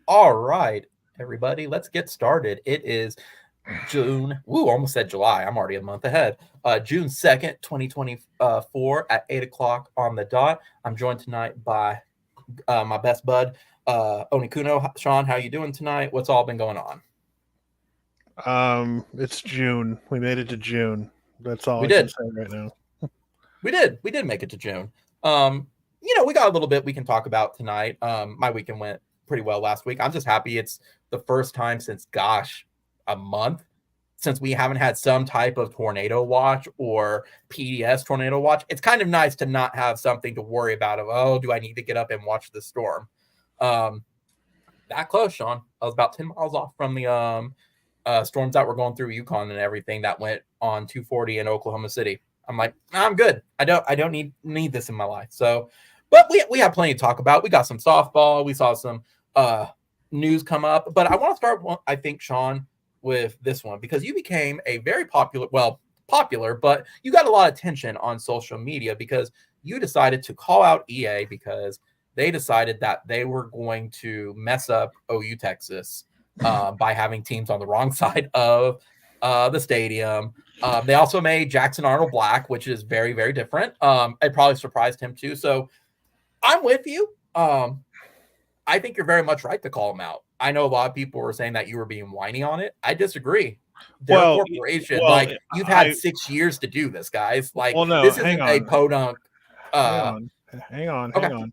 All right, everybody, let's get started. It is June. Almost said July. I'm already a month ahead. June 2nd, 2024 at 8 o'clock on the dot. I'm joined tonight by my best bud, Onikuno. Sean, how you doing tonight? What's all been going on? It's June. We made it to June. That's all We I can did. say right now. We did. We did make it to June. We got a little bit we can talk about tonight. My weekend went pretty well last week. I'm just happy it's the first time since, gosh, a month since we haven't had some type of tornado watch or PDS tornado watch. It's kind of nice to not have something to worry about of, do I need to get up and watch the storm? That close, Sean. I was about 10 miles off from the storms that were going through Yukon and everything that went on 240 in Oklahoma City. I'm like, I'm good. I don't need this in my life. So, but we have plenty to talk about. We got some softball. We saw some news come up. But I want to start, I think, Sean, with this one because you became a very popular, but you got a lot of attention on social media because you decided to call out EA because they decided that they were going to mess up OU Texas by having teams on the wrong side of the stadium. They also made Jackson Arnold black, which is very, very different. It probably surprised him too. So I'm with you. I think you're very much right to call him out. I know a lot of people were saying that you were being whiny on it. I disagree. They're a corporation. You've had 6 years to do this, guys. This isn't a podunk. Hang on.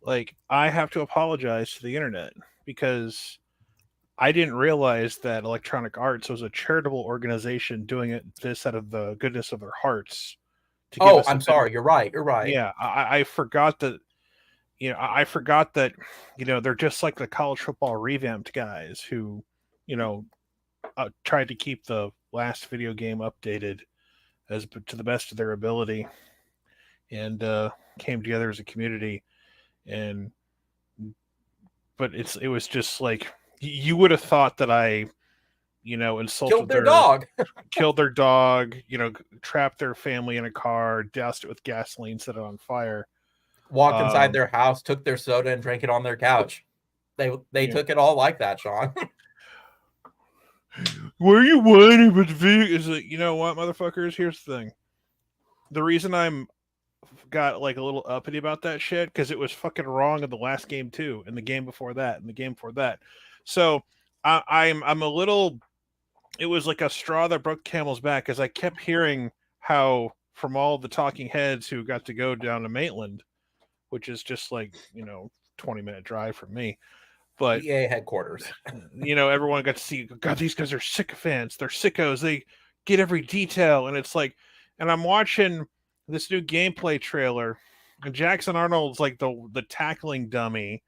Like, I have to apologize to the internet because I didn't realize that Electronic Arts was a charitable organization doing this out of the goodness of their hearts. I'm sorry. You're right. Yeah, I forgot that. I forgot that. They're just like the college football revamped guys who, tried to keep the last video game updated as to the best of their ability, and came together as a community. But it was just like you would have thought that I, insulted killed their dog, trapped their family in a car, doused it with gasoline, set it on fire, walked inside their house, took their soda and drank it on their couch. They took it all like that, Sean. Where are you whining with is like, you know what, motherfuckers? Here's the thing. The reason I'm got like a little uppity about that shit because it was fucking wrong in the last game too, and the game before that, and the game before that. So I'm a little. It was like a straw that broke the camel's back because I kept hearing how from all the talking heads who got to go down to Maitland, which is just like 20-minute drive from me, but EA headquarters. Everyone got to see. God, these guys are sycophants. They're sickos. They get every detail, and it's like, and I'm watching this new gameplay trailer, and Jackson Arnold's like the tackling dummy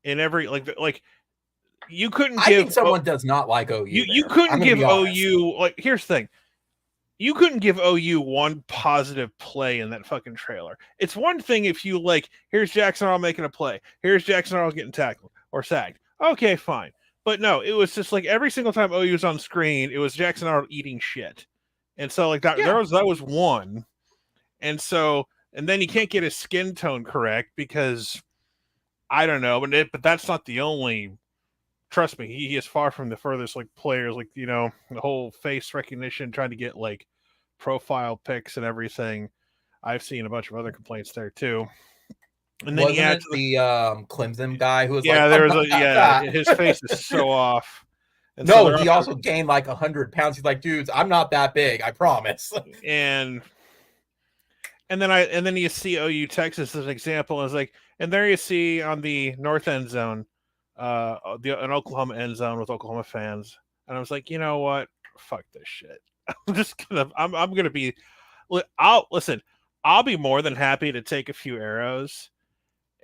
in every like you couldn't give. I think someone does not like OU. You couldn't give OU like. Here's the thing. You couldn't give OU one positive play in that fucking trailer. It's one thing if you here's Jackson Arnold making a play. Here's Jackson Arnold getting tackled or sacked. Okay, fine. But no, it was just like every single time OU was on screen, it was Jackson Arnold eating shit. And so that was one. And so, and then you can't get his skin tone correct because I don't know, but that's not the only. Trust me, he is far from the furthest players, the whole face recognition, trying to get profile pics and everything. I've seen a bunch of other complaints there too. And then he had the Clemson guy who was his face is so off. And no, he also gained 100 pounds. He's like, dudes, I'm not that big, I promise. And then you see OU Texas as an example. As and there you see on the north end zone, an Oklahoma end zone with Oklahoma fans, and I was like, you know what? Fuck this shit. I'm gonna be. I'll be more than happy to take a few arrows.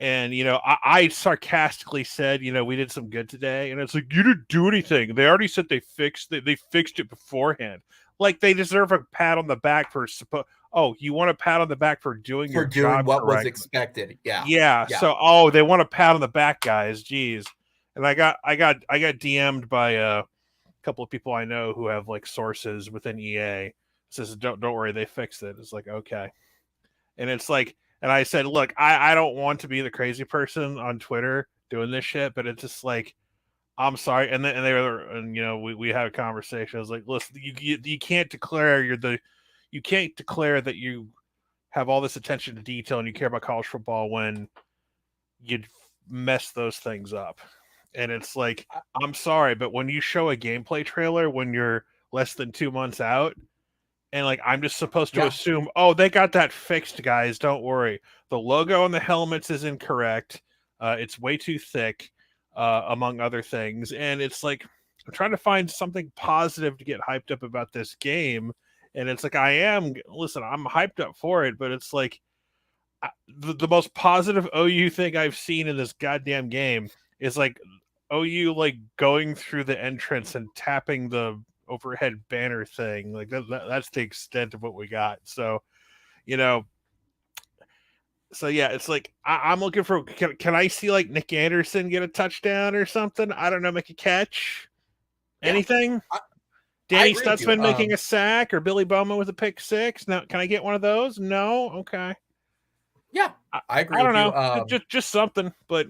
And I sarcastically said, we did some good today, and it's like you didn't do anything. They already said they fixed it beforehand. Like they deserve a pat on the back for. Oh, you want a pat on the back for doing your job what correctly. Was expected? Yeah. So they want a pat on the back, guys. Jeez. And I got DM'd by a couple of people I know who have sources within EA. It says don't worry, they fixed it. It's like, okay. And it's like, And I said, look, I don't want to be the crazy person on Twitter doing this shit, but it's just like, I'm sorry. And then we had a conversation. I was like, listen, you can't declare you can't declare that you have all this attention to detail and you care about college football when you mess those things up. And it's like, I'm sorry, but when you show a gameplay trailer when you're less than 2 months out, and like I'm just supposed to assume, oh, they got that fixed, guys. Don't worry. The logo on the helmets is incorrect. It's way too thick, among other things. And it's like I'm trying to find something positive to get hyped up about this game. And it's like I'm hyped up for it, but it's like the most positive OU thing I've seen in this goddamn game is like OU like going through the entrance and tapping the overhead banner thing. Like that's the extent of what we got. So, it's like I'm looking for. Can I see like Nick Anderson get a touchdown or something? I don't know, make a catch, anything. Danny Stutzman making a sack or Billy Bowman with a pick six. Now, can I get one of those? No. Okay. Yeah, I agree. I don't know. Just something, but.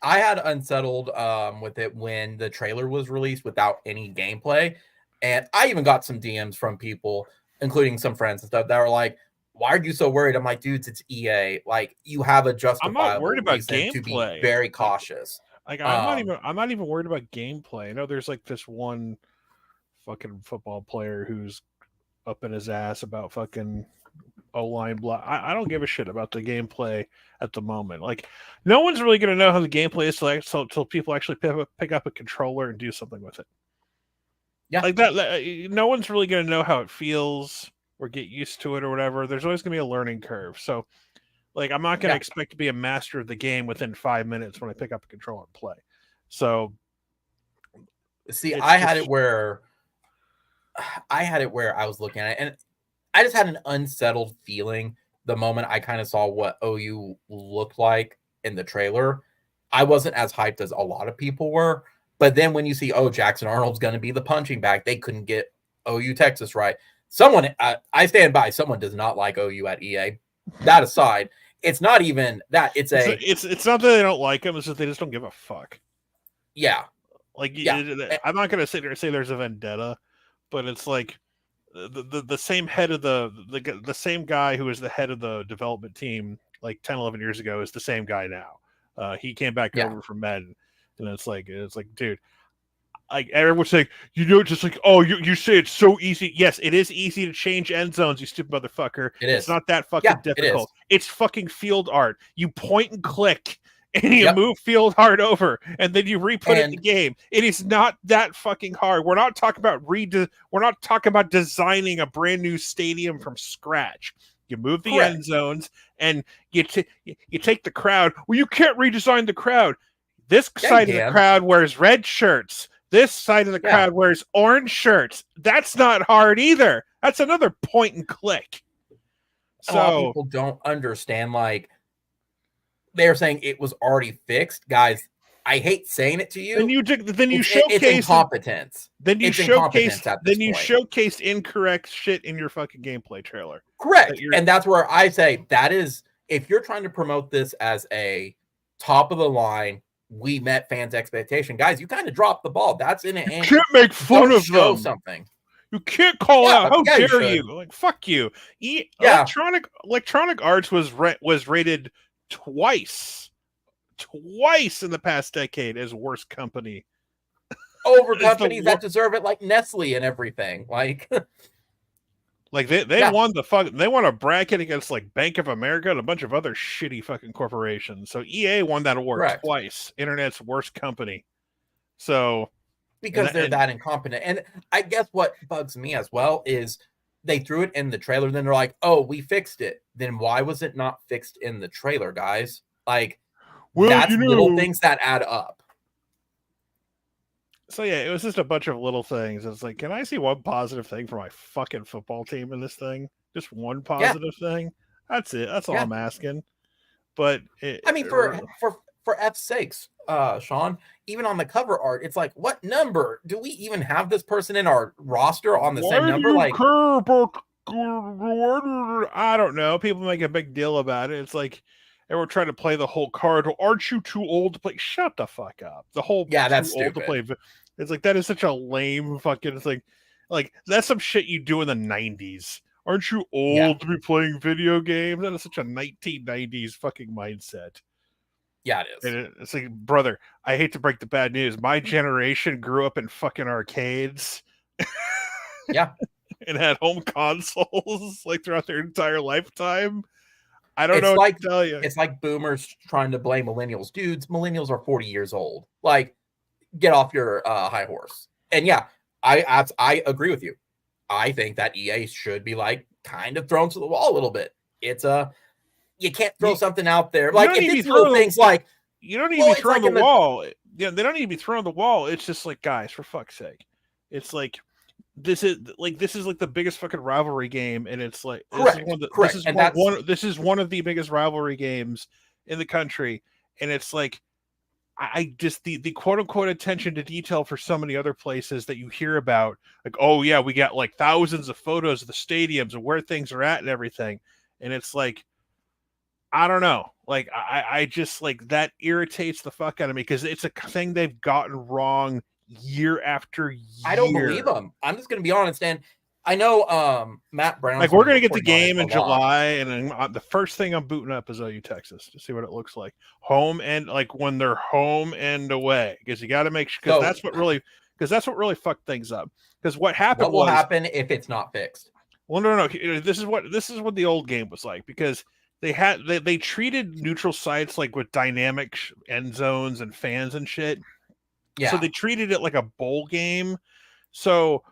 I had unsettled with it when the trailer was released without any gameplay. And I even got some DMs from people, including some friends and stuff, that were like, why are you so worried? I'm like, dudes, it's EA. Like, you have a justifiable reason to be very cautious. Like, I'm not even worried about gameplay. I know there's like this one fucking football player who's up in his ass about fucking O-line block. I don't give a shit about the gameplay at the moment. Like, no one's really going to know how the gameplay is until people actually pick up a controller and do something with it. Yeah, like that. No one's really going to know how it feels or get used to it or whatever. There's always going to be a learning curve. So, like, I'm not going to expect to be a master of the game within 5 minutes when I pick up a controller and play. So, see, I had it where I was looking at it, and I just had an unsettled feeling the moment I kind of saw what OU looked like in the trailer. I wasn't as hyped as a lot of people were. But then when you see, Jackson Arnold's going to be the punching bag, they couldn't get OU Texas right. Someone, I stand by, someone does not like OU at EA. That aside, it's not even that. It's not that they don't like them. It's just they just don't give a fuck. Yeah. I'm not going to sit there and say there's a vendetta, but it's like, the same head of the same guy who was the head of the development team like 10, 11 years ago is the same guy now. He came back over from Madden, and it's like, dude, like everyone's saying, just like, you say it's so easy. Yes, it is easy to change end zones, you stupid motherfucker. It's not that fucking difficult. It's fucking field art. You point and click. And you move field hard over, and then you re-put it in the game. It is not that fucking hard. We're not talking about designing a brand new stadium from scratch. You move the end zones, and you take the crowd. Well, you can't redesign the crowd. This side of the crowd wears red shirts. This side of the crowd wears orange shirts. That's not hard either. That's another point and click. So a lot of people don't understand, like, they're saying it was already fixed, guys. I hate saying it to you. Then you showcase incompetence. Showcased incorrect shit in your fucking gameplay trailer. Correct, and that's where I say that is, if you're trying to promote this as a top of the line, we met fans' expectation, guys. You kind of dropped the ball. That's in it. You can't make fun of them. Something. You can't call out. How dare you? Like, fuck you. Electronic Arts was rated twice in the past decade as worst company over companies that deserve it, like Nestle and everything. Like they won they won a bracket against like Bank of America and a bunch of other shitty fucking corporations. So EA won that award twice. Internet's worst company. So because they're that incompetent. And I guess what bugs me as well is they threw it in the trailer, then they're like, we fixed it. Then why was it not fixed in the trailer, guys? Like, that's little things that add up. So yeah, it was just a bunch of little things. It's like, can I see one positive thing for my fucking football team in this thing? Just one positive thing. That's it. That's all I'm asking. But for F's sakes, Sean, even on the cover art, it's like, what number do we even have this person in our roster on the same number? Like, care about I don't know. People make a big deal about it. It's like everyone trying to play the whole card. Well, aren't you too old to play? Shut the fuck up. The whole Yeah, that's too old to play. It's like that is such a lame fucking. It's like that's some shit you do in the 90s. Aren't you old to be playing video games? That is such a 1990s fucking mindset. Yeah, it is. And it's like, brother, I hate to break the bad news. My generation grew up in fucking arcades. Yeah. And had home consoles like throughout their entire lifetime. I don't know what to tell you. It's like boomers trying to blame millennials. Dudes, millennials are 40 years old. Like, get off your high horse. And yeah, I agree with you. I think that EA should be like kind of thrown to the wall a little bit. It's you can't throw something out there. Like, if it's little things like, you don't need to be thrown the wall. Yeah, they don't need to be thrown the wall. It's just like, guys, for fuck's sake. It's like, this is like the biggest fucking rivalry game, and it's like this is one of the biggest rivalry games in the country, and it's like I just the quote unquote attention to detail for so many other places that you hear about, like, oh yeah, we got like thousands of photos of the stadiums and where things are at and everything, and it's like, I don't know, like I just like that irritates the fuck out of me because it's a thing they've gotten wrong year after year. I don't believe them. I'm just going to be honest. And I know Matt Brown. Like, we're going to get the game in July, and the first thing I'm booting up is OU Texas to see what it looks like. Home and like when they're home and away, because you got to make sure, because that's what really fucked things up. Because what happened will happen if it's not fixed? Well, no. This is what the old game was like, because they treated neutral sites like with dynamic end zones and fans and shit. Yeah. So they treated it like a bowl game. So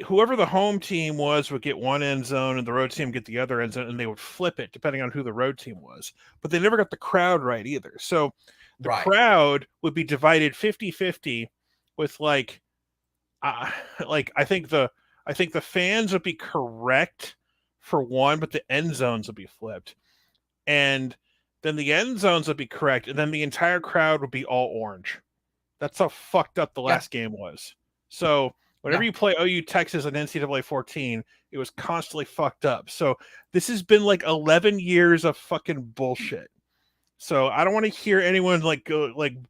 whoever the home team was would get one end zone and the road team get the other end zone, and they would flip it depending on who the road team was. But they never got the crowd right either. So the crowd would be divided 50-50 with like I think the fans would be correct for one, but the end zones would be flipped. And then the end zones would be correct, and then the entire crowd would be all orange. That's how fucked up the last game was. So whenever you play OU Texas and NCAA 14, it was constantly fucked up. So this has been like 11 years of fucking bullshit. So I don't want to hear anyone like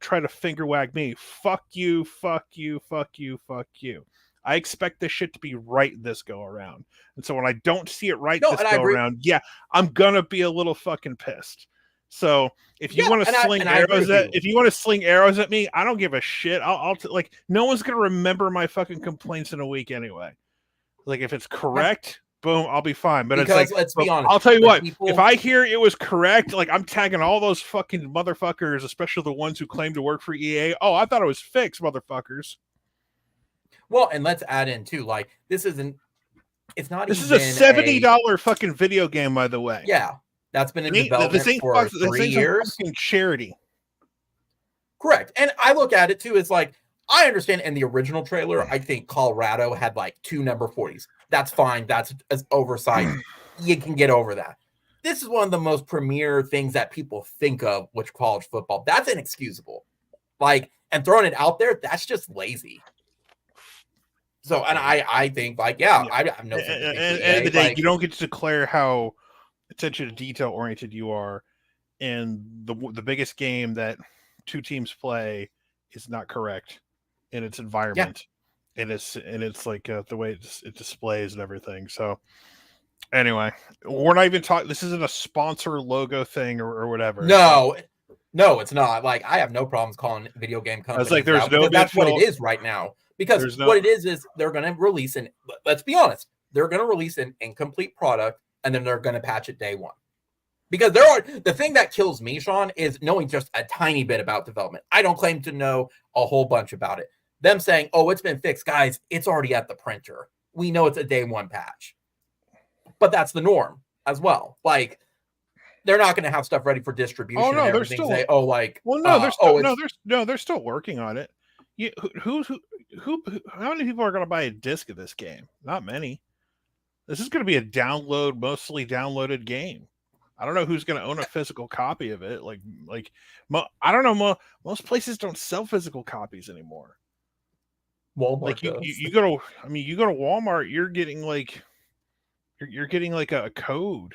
try to finger wag me. Fuck you, fuck you, fuck you, fuck you. I expect this shit to be right this go around. And so when I don't see it right this go around, I'm gonna be a little fucking pissed. So if you want to sling arrows at me, I don't give a shit. I'll like, no one's gonna remember my fucking complaints in a week anyway. Like, if it's correct, boom, I'll be fine. But because, it's like, let's be honest, I'll tell you what, if I hear it was correct, like, I'm tagging all those fucking motherfuckers, especially the ones who claim to work for EA. Oh, I thought it was fixed, motherfuckers. Well, and let's add in too, like, this is a $70 fucking video game, by the way. Yeah. That's been in development for 3 years. Charity. Correct. And I look at it too, it's like, I understand in the original trailer, I think Colorado had like 2 number 40s. That's fine. That's an oversight. You can get over that. This is one of the most premier things that people think of with college football. That's inexcusable. Like, and throwing it out there, that's just lazy. So, and I think, like, I have no. At the end of the day, you don't get to declare how attention to detail oriented you are, and the biggest game that 2 teams play is not correct in its environment, and it's like the way it displays and everything. So anyway, we're not even talking. This isn't a sponsor logo thing or whatever. No, it's not. Like, I have no problems calling video game companies. It's like that's what it is right now. Because what it is they're going to release let's be honest, they're going to release an incomplete product, and then they're going to patch it day one. Because the thing that kills me, Sean, is knowing just a tiny bit about development. I don't claim to know a whole bunch about it. Them saying, oh, it's been fixed. Guys, it's already at the printer. We know it's a day one patch. But that's the norm as well. Like, they're not going to have stuff ready for distribution. Oh, no, and they're still. Say, oh, like, well, no, they're still working on it. How many people are going to buy a disc of this game? Not many. This is going to be a mostly downloaded game. I don't know who's going to own a physical copy of it. I don't know. Most places don't sell physical copies anymore. Walmart like you go to Walmart, you're getting like You're getting like a code,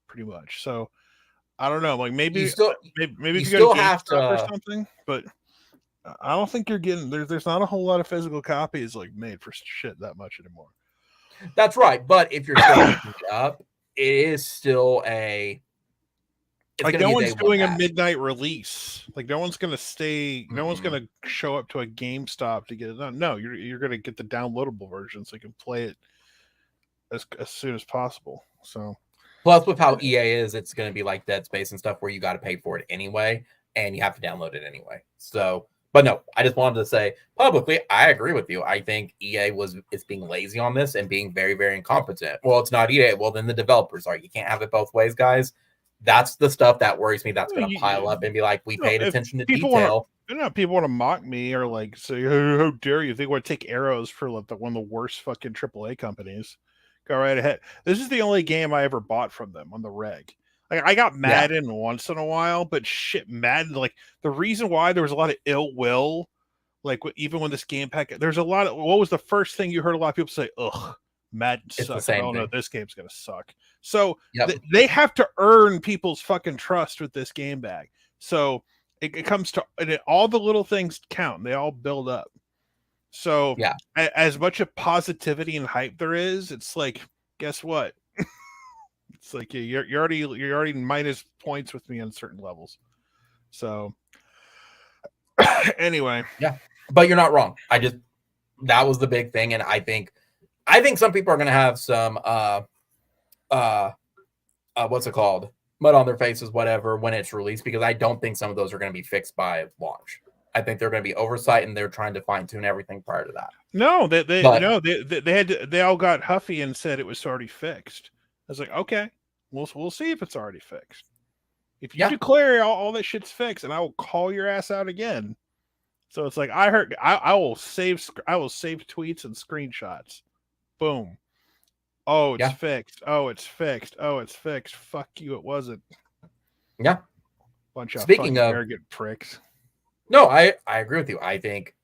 pretty much. So I don't know. Like maybe You still maybe you if you go still to have GameStop or to. something, but I don't think you're getting there's not a whole lot of physical copies like made for shit that much anymore. That's right. But if you're still picking it up, it is still a. It's Like going to no be a one's day one doing a patch. midnight release. Like no one's gonna stay. No one's Mm-mm. gonna show up to a GameStop to get it done. No, you're gonna get the downloadable version so you can play it as soon as possible. So Plus, with how EA is, it's going to be like Dead Space and stuff where you got to pay for it anyway, and you have to download it anyway. So, but no, I just wanted to say publicly, I agree with you. I think EA is being lazy on this and being very, very incompetent. Well, it's not EA. Well, then the developers are. You can't have it both ways, guys. That's the stuff that worries me. That's going to pile up and be like, we paid if attention to people want detail. to, people want to mock me or like say, how dare you? They want to take arrows for like one of the worst fucking AAA companies. Go right ahead. This is the only game I ever bought from them on the reg. Like I got Madden once in a while, but shit, Madden. Like the reason why there was a lot of ill will, like even when this game pack, there's a lot of. What was the first thing you heard a lot of people say? Ugh, Madden It's the sucks. same Oh no, thing. this game's gonna suck. So Yep. they have to earn people's fucking trust with this game bag. So it comes to all the little things count. They all build up. So Yeah. as much of positivity and hype there is, it's like, guess what? It's like you're already minus points with me on certain levels. So anyway, Yeah, but you're not wrong. That was the big thing, and I think some people are going to have some what's it called, mud on their faces, whatever, when it's released, because I don't think some of those are going to be fixed by launch. I think they're going to be oversight, and they're trying to fine tune everything prior to that. No, they all got huffy and said it was already fixed. I was like, okay, we'll see if it's already fixed. If you declare all that shit's fixed, and I will call your ass out again. So it's like I will save tweets and screenshots. Boom. Oh, it's fixed. Oh, it's fixed. Oh, it's fixed. Fuck you, it wasn't. Yeah. Bunch of fucking arrogant pricks. No, I agree with you. I think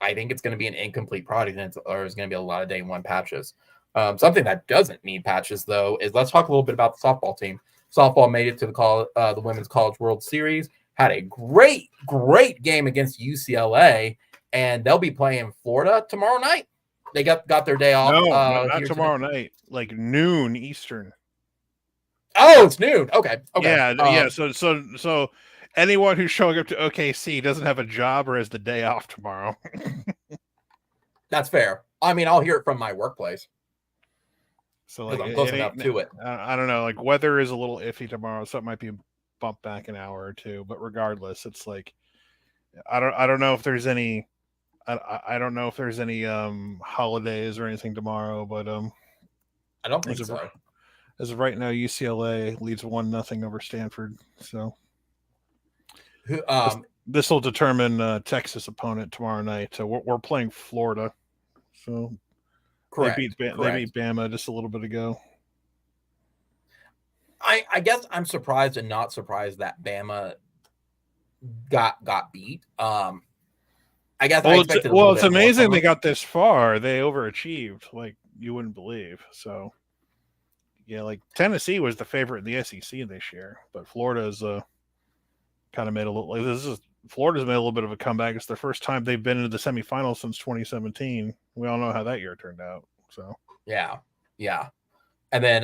it's going to be an incomplete product, and there's going to be a lot of day one patches. Something that doesn't need patches, though, is let's talk a little bit about the softball team. Softball made it to the Women's College World Series, had a great game against UCLA, and they'll be playing Florida tomorrow night. They got their day off. No, not tomorrow night, like noon Eastern. Oh, it's noon. Okay. Yeah. So anyone who's showing up to OKC doesn't have a job or has the day off tomorrow. That's fair. I mean, I'll hear it from my workplace. So like, I'm close enough to it. I don't know. Like weather is a little iffy tomorrow, so it might be bumped back an hour or two. But regardless, it's like I don't know if there's any. I don't know if there's any holidays or anything tomorrow, but I don't think so. As of right now, UCLA leads 1-0 over Stanford. So this will determine Texas opponent tomorrow night. So we're playing Florida. So correct. They beat Bama just a little bit ago. I guess I'm surprised and not surprised that Bama got beat. I guess I expected a little bit it's amazing more they got this far. They overachieved like you wouldn't believe. So yeah, like Tennessee was the favorite in the SEC this year, but Florida's kind of made a little like Florida's made a little bit of a comeback. It's their first time they've been into the semifinals since 2017. We all know how that year turned out. So yeah. And then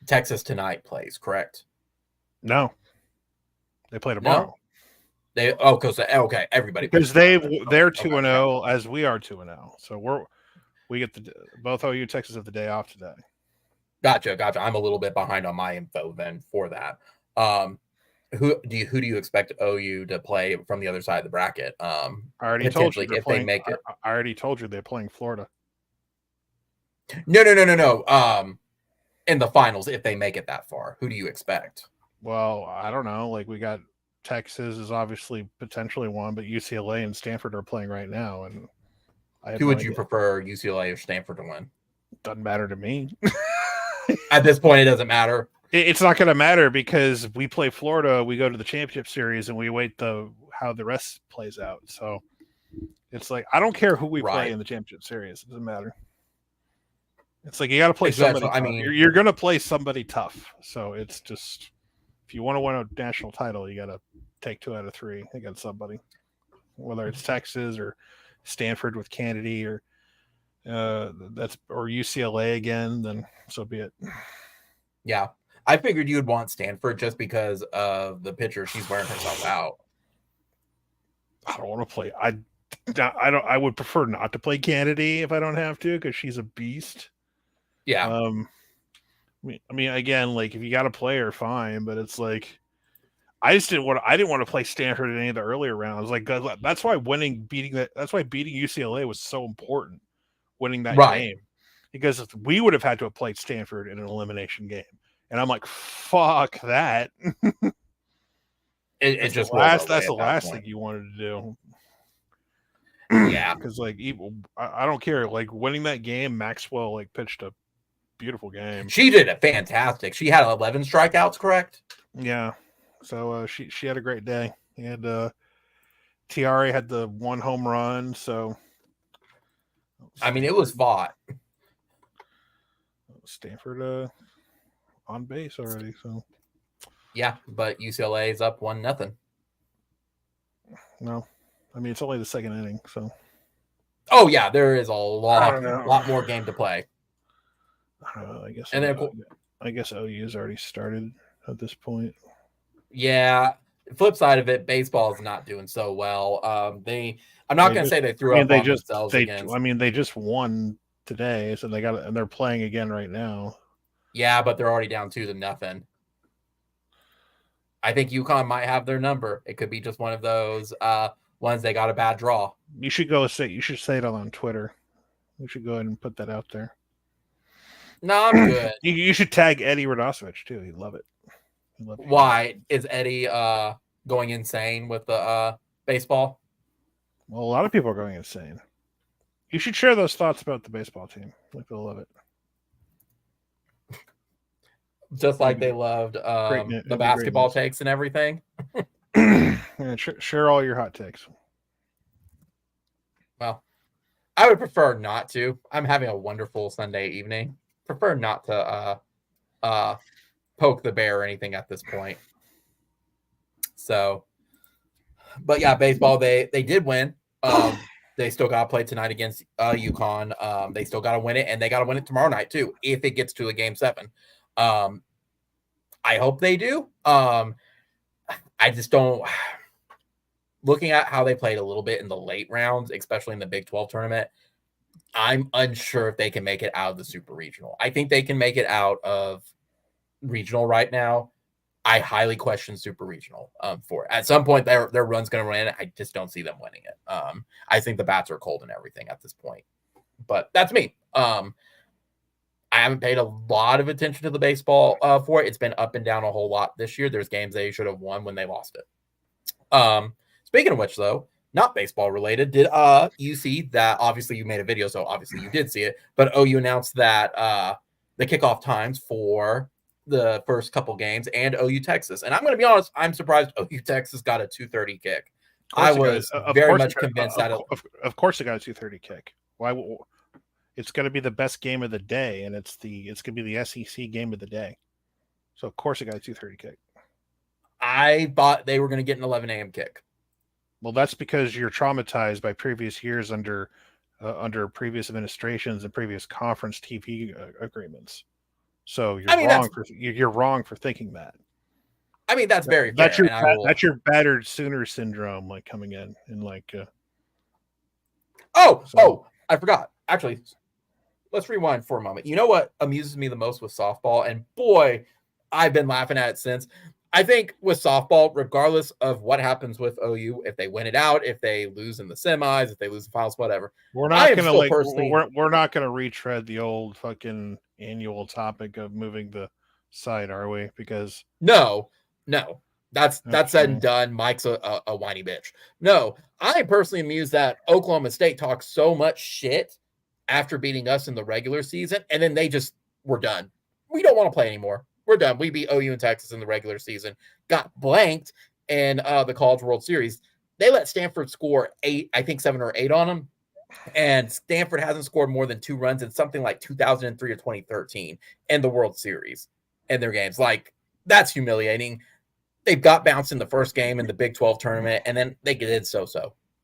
Texas tonight plays, correct? No. They play tomorrow. No. Okay, everybody, because they're 2-0 as we are 2-0. So we get both OU and Texas have the day off today. Gotcha. I'm a little bit behind on my info then for that. Who do you expect OU to play from the other side of the bracket? I already told you if they make it. I already told you they're playing Florida. No. In the finals, if they make it that far, who do you expect? Well, I don't know. Like we got Texas is obviously potentially one, but UCLA and Stanford are playing right now. And who would you prefer, UCLA or Stanford to win? Doesn't matter to me. At this point, it doesn't matter. It's not going to matter because we play Florida, we go to the championship series, and we wait how the rest plays out. So it's like I don't care who we play in the championship series; it doesn't matter. It's like you got to play somebody tough. I mean, You're going to play somebody tough. So it's just, if you want to win a national title, you got to take 2 out of 3 against somebody, whether it's Texas or Stanford with Kennedy or UCLA again. Then so be it. Yeah, I figured you'd want Stanford just because of the pitcher she's wearing herself out. I don't want to play. I don't. I would prefer not to play Kennedy if I don't have to, because she's a beast. Yeah. I mean, again, like if you got to play her, fine. But it's like, I didn't want to play Stanford in any of the earlier rounds. Like that's why beating UCLA was so important. Winning that game, because we would have had to have played Stanford in an elimination game, and I'm like, fuck that. It just that's the last thing you wanted to do. Yeah, because like I don't care. Like winning that game, Maxwell like pitched a beautiful game. She did it fantastic. She had 11 strikeouts, correct? Yeah. So she had a great day. And Tiare had the 1 home run. So I mean, it was fought. Stanford on base already. So yeah, but UCLA is up 1-0. No, I mean it's only the second inning. So oh yeah, there is a lot more game to play. I guess. And then I guess OU's already started at this point. Yeah. Flip side of it, baseball is not doing so well. I'm not going to say they threw up on themselves against. I mean, they just won today, so and they're playing again right now. Yeah, but they're already down 2-0. I think UConn might have their number. It could be just one of those ones they got a bad draw. You should say it on Twitter. We should go ahead and put that out there. No, I'm good. You should tag Eddie Radosevich too. He'd love it. Why is Eddie going insane with the baseball? Well, a lot of people are going insane. You should share those thoughts about the baseball team. Like they'll love it. Just like they loved the basketball takes and everything. Yeah, share all your hot takes. Well, I would prefer not to. I'm having a wonderful Sunday evening. Prefer not to poke the bear or anything at this point. So, but yeah, baseball, they did win. They still got to play tonight against UConn. They still got to win it, and they got to win it tomorrow night too, if it gets to a game 7. I hope they do. I just don't. Looking at how they played a little bit in the late rounds, especially in the Big 12 tournament, I'm unsure if they can make it out of the Super Regional. I think they can make it out of Regional right now. I highly question Super Regional for it. At some point, their run's going to run. I just don't see them winning it. I think the bats are cold and everything at this point. But that's me. I haven't paid a lot of attention to the baseball for it. It's been up and down a whole lot this year. There's games they should have won when they lost it. Speaking of which, though, not baseball related, did you see that? Obviously, you made a video, so obviously you did see it. But OU announced that the kickoff times for the first couple games and OU Texas. And I'm going to be honest, I'm surprised OU Texas got a 2:30 kick. I was very much convinced that. Of course, it got a 2:30 kick. Why? It's going to be the best game of the day, and it's going to be the SEC game of the day. So of course, it got a 2:30 kick. I thought they were going to get an 11 a.m. kick. Well, that's because you're traumatized by previous years under previous administrations and previous conference TV agreements. So you're wrong for thinking that. I mean, that's very fair. That's your battered Sooner syndrome, like coming in and like. I forgot. Actually, let's rewind for a moment. You know what amuses me the most with softball, and boy, I've been laughing at it since. I think with softball, regardless of what happens with OU, if they win it out, if they lose in the semis, if they lose the finals, whatever, we're not going to retread the old fucking annual topic of moving the site, are we? Because no, that's said and done. Mike's a whiny bitch. No, I personally amused that Oklahoma State talked so much shit after beating us in the regular season, and then they just were done. We don't want to play anymore. We're done. We beat OU and Texas in the regular season, got blanked in the College World Series. They let Stanford score 7 or 8 on them. And Stanford hasn't scored more than 2 runs in something like 2003 or 2013 in the World Series in their games. Like, that's humiliating. They got bounced in the first game in the Big 12 tournament, and then they did so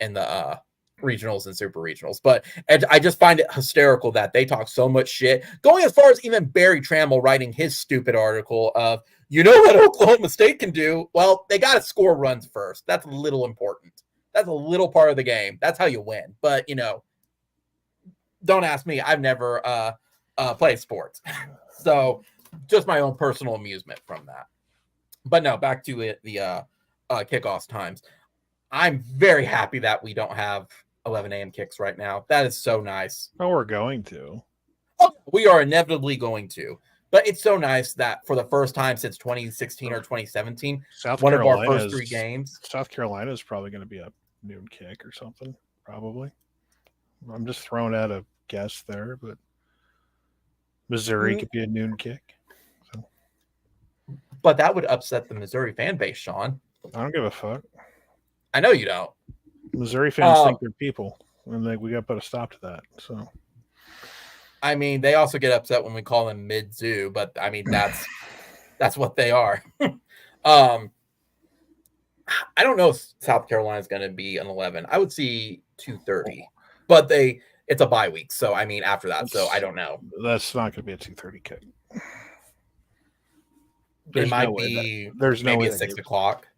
in the regionals and super regionals. But I just find it hysterical that they talk so much shit, going as far as even Barry Trammell writing his stupid article of, you know what Oklahoma State can do? Well, they got to score runs first. That's a little important. That's a little part of the game. That's how you win. But, don't ask me. I've never played sports. So just my own personal amusement from that. But no, back to it, the kickoff times. I'm very happy that we don't have 11 a.m. kicks right now. That is so nice. Oh, we're going to. Oh, we are inevitably going to. But it's so nice that for the first time since 2016 or 2017, one of our first 3 games. South Carolina is probably going to be a noon kick or something, probably. I'm just throwing out a guess there, but Missouri could be a noon kick. So. But that would upset the Missouri fan base, Sean. I don't give a fuck. I know you don't. Missouri fans think they're people, and we got to put a stop to that. So, I mean, they also get upset when we call them mid-zoo, but I mean that's what they are. I don't know if South Carolina is going to be an 11. I would see 2:30, but it's a bye week, so I mean after that. So I don't know. That's not going to be a 2:30 kick. It might be. There's no way maybe at 6 o'clock.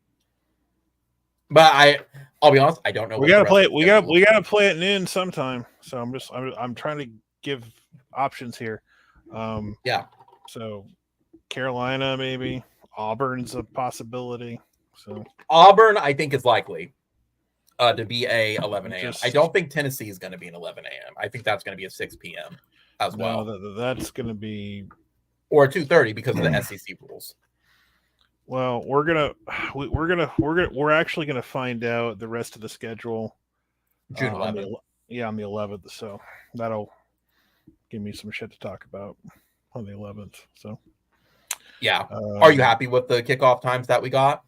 But I'll be honest, I don't know. We gotta play it. We gotta play at noon sometime. So I'm trying to give options here. Yeah. So Carolina, maybe Auburn's a possibility. So Auburn, I think, is likely to be a 11 a.m. I don't think Tennessee is going to be an 11 a.m. I think that's going to be a 6 p.m. as well. That's going to be or 2:30 because of the SEC rules. Well, we're actually gonna find out the rest of the schedule June 11th. On the 11th. So that'll give me some shit to talk about on the 11th. So yeah, are you happy with the kickoff times that we got?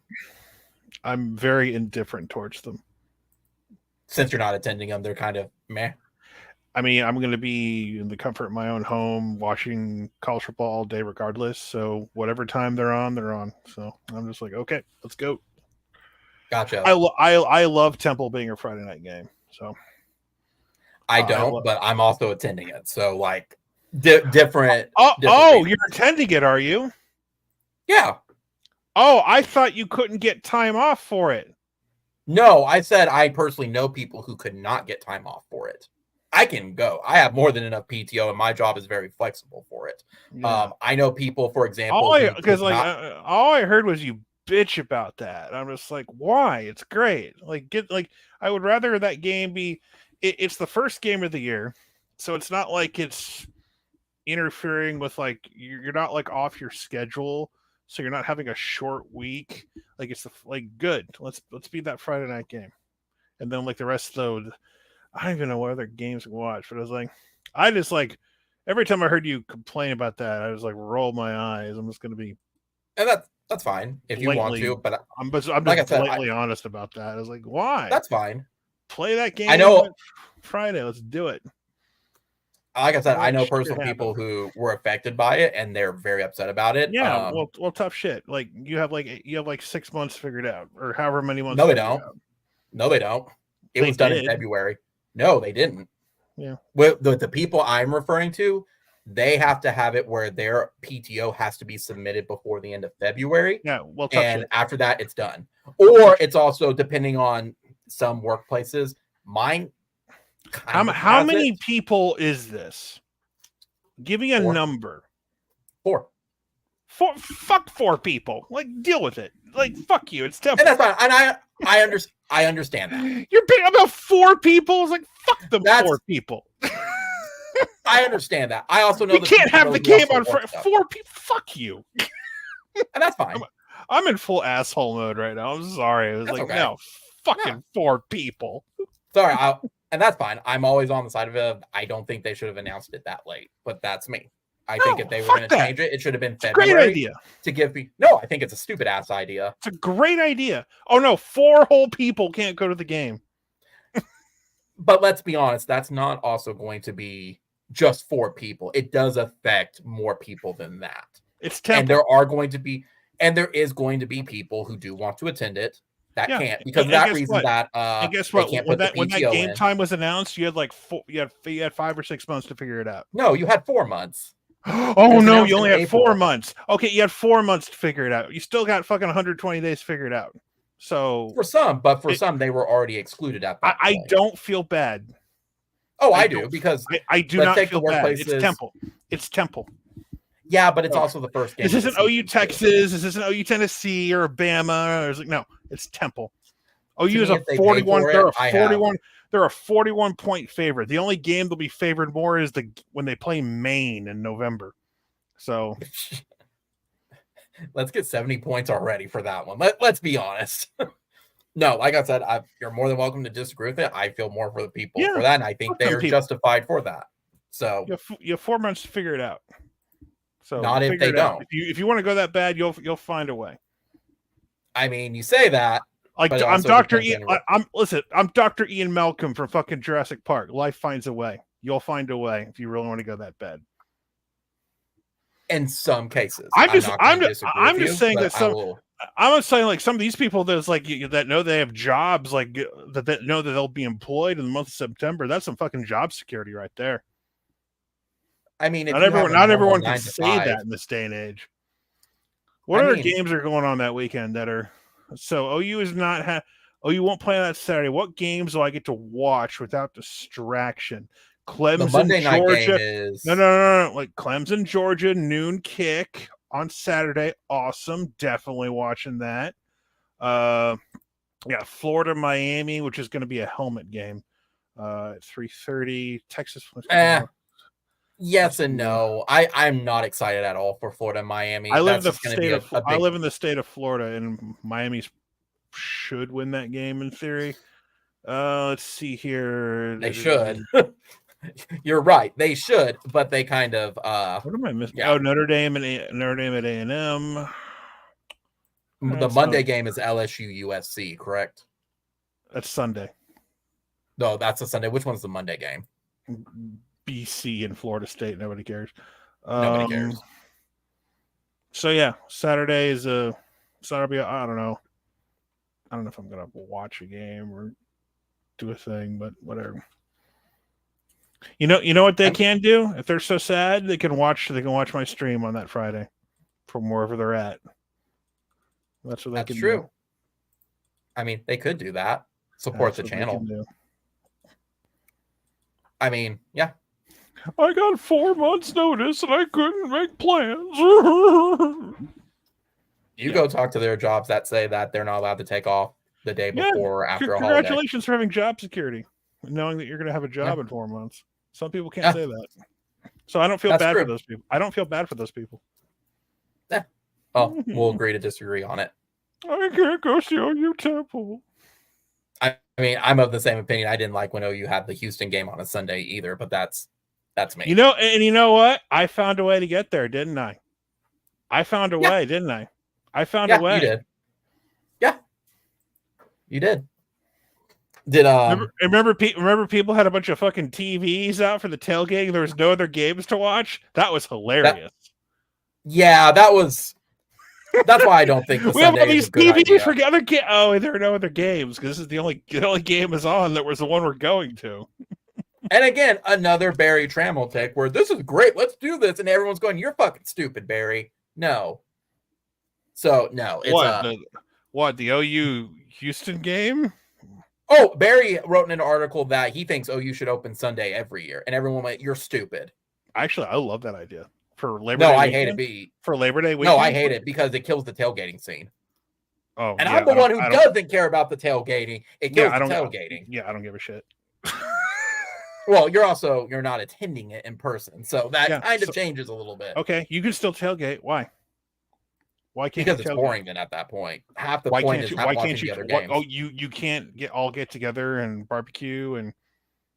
I'm very indifferent towards them. Since you're not attending them, they're kind of meh. I mean, I'm going to be in the comfort of my own home watching college football all day regardless. So whatever time they're on, they're on. So I'm just like, okay, let's go. Gotcha. I love Temple being a Friday night game. So I don't, but I'm also attending it. So like different. You're attending it, are you? Yeah. Oh, I thought you couldn't get time off for it. No, I said I personally know people who could not get time off for it. I can go. I have more than enough PTO, and my job is very flexible for it. Yeah. I know people, for example, all I heard was you bitch about that. I'm just like, why? It's great. I would rather that game be. It's the first game of the year, so it's not like it's interfering with you're not off your schedule, so you're not having a short week. It's good. Let's be that Friday night game, and then the rest of the. I don't even know what other games to watch, but I just every time I heard you complain about that, I was roll my eyes. I'm just going to be, and that's fine if you want to, but I'm just blatantly honest about that. I was like, why? That's fine. Play that game. I know Friday. Let's do it. Like I said, I know personal people who were affected by it, and they're very upset about it. Yeah, well, tough shit. You have 6 months figured out, or however many months. No, they don't. No, they don't. It was done in February. No, they didn't. Yeah. The people I'm referring to, they have to have it where their PTO has to be submitted before the end of February. Yeah, well, and after that, it's done. Or it's also depending on some workplaces. Mine. How many people is this? Give me a number. 4. Fuck 4 people. Deal with it. Fuck you. It's Temple. And that's fine. And I understand that. You're big about 4 people. It's fuck them 4 people. I understand that. I also know we can't have the game on 4 people. Fuck you. And that's fine. I'm in full asshole mode right now. I'm sorry. I was no, fucking 4 people. Sorry, and that's fine. I'm always on the side of it. I don't think they should have announced it that late, but that's me. I think if they were going to change it, it should have been February. Great idea. To give me I think it's a stupid ass idea. It's a great idea. Oh no, 4 whole people can't go to the game. But let's be honest, that's not also going to be just 4 people. It does affect more people than that. It's Temple. And there is going to be people who do want to attend it that can't because of that reason that and guess they what? can't when put the that PTO game in. time was announced, you had like you had 5 or 6 months to figure it out. No, you had 4 months. Oh no, you only had 4 months. Okay, you had 4 months to figure it out. You still got fucking 120 days to figure it out. So for some they were already excluded at that point. I don't feel bad. Oh, I do because I do not feel bad. It's Temple. It's Temple. Yeah, but it's also the first game. This isn't OU Texas. This isn't OU Tennessee or Bama. Or no, it's Temple. OU is a 41. They're a 41 point favorite. The only game they'll be favored more is when they play Maine in November. So let's get 70 points already for that one. Let's be honest. No, like I said, you're more than welcome to disagree with it. I feel more for the people for that, and I think they are justified for that. So you have 4 months to figure it out. So not if they don't. If you want to go that bad, you'll find a way. I mean, you say that. Like I'm Dr. Ian. I'm Dr. Ian Malcolm from fucking Jurassic Park. Life finds a way. You'll find a way if you really want to go that bad. In some cases, I'm just saying that I'm saying like some of these people that's like that know they have jobs, like that know that they'll be employed in the month of September. That's some fucking job security right there. I mean, not everyone can say that in this day and age. What other games are going on that weekend that are so OU is not OU won't play on that Saturday? What games do I get to watch without distraction? Clemson, the Monday night Georgia. Game is no. Like Clemson, Georgia, noon kick on Saturday. Awesome, definitely watching that. Yeah, Florida, Miami, which is going to be a helmet game. At 3:30. Texas. Yes and no. I'm not excited at all for Florida and Miami. I live in the state of Florida, and Miami should win that game in theory. Let's see here. They should. You're right. They should, but they kind of. What am I missing? Yeah. Oh, Notre Dame at A&M. The Monday game is LSU USC, correct? That's Sunday. No, that's a Sunday. Which one's the Monday game? BC and Florida State. Nobody cares. Nobody cares. So yeah, Saturday is I don't know. I don't know if I'm gonna watch a game or do a thing, but whatever. You know what they can do? If they're so sad, they can watch my stream on that Friday from wherever they're at. That's what they can do. That's true. I mean, they could do that. Support the channel. I mean, yeah. I got 4 months notice and I couldn't make plans. You go talk to their jobs that say that they're not allowed to take off the day before or after a holiday. Congratulations for having job security, knowing that you're going to have a job in 4 months. Some people can't say that. So I don't feel bad for those people. I don't feel bad for those people. Yeah. Oh, we'll agree to disagree on it. I can't go see OU Temple. I mean, I'm of the same opinion. I didn't like when OU had the Houston game on a Sunday either, but that's me. You know what? I found a way to get there, didn't I? I found a way, didn't I? I found a way. You did. Yeah. You did. Remember people had a bunch of fucking TVs out for the tailgate. There was no other games to watch. That was hilarious. That's why I don't think we have all these TVs for other games. Oh, there are no other games because this is the only game is on that was the one we're going to. And again, another Barry Trammell take where this is great. Let's do this, and everyone's going, "You're fucking stupid, Barry." No. So no, it's what the OU Houston game. Oh, Barry wrote in an article that he thinks OU should open Sunday every year, and everyone went, "You're stupid." Actually, I love that idea for Labor Day. No, I hate it. For Labor Day weekend. No, I hate it because it kills the tailgating scene. Oh, and I'm the one who doesn't care about the tailgating. It kills the tailgating. Yeah, I don't give a shit. Well, you're not attending it in person, so that kind of changes a little bit. Okay, you can still tailgate. Why? Why can't because it's boring then at that point. Half the point is not watching the other games. Oh, you can't get together and barbecue and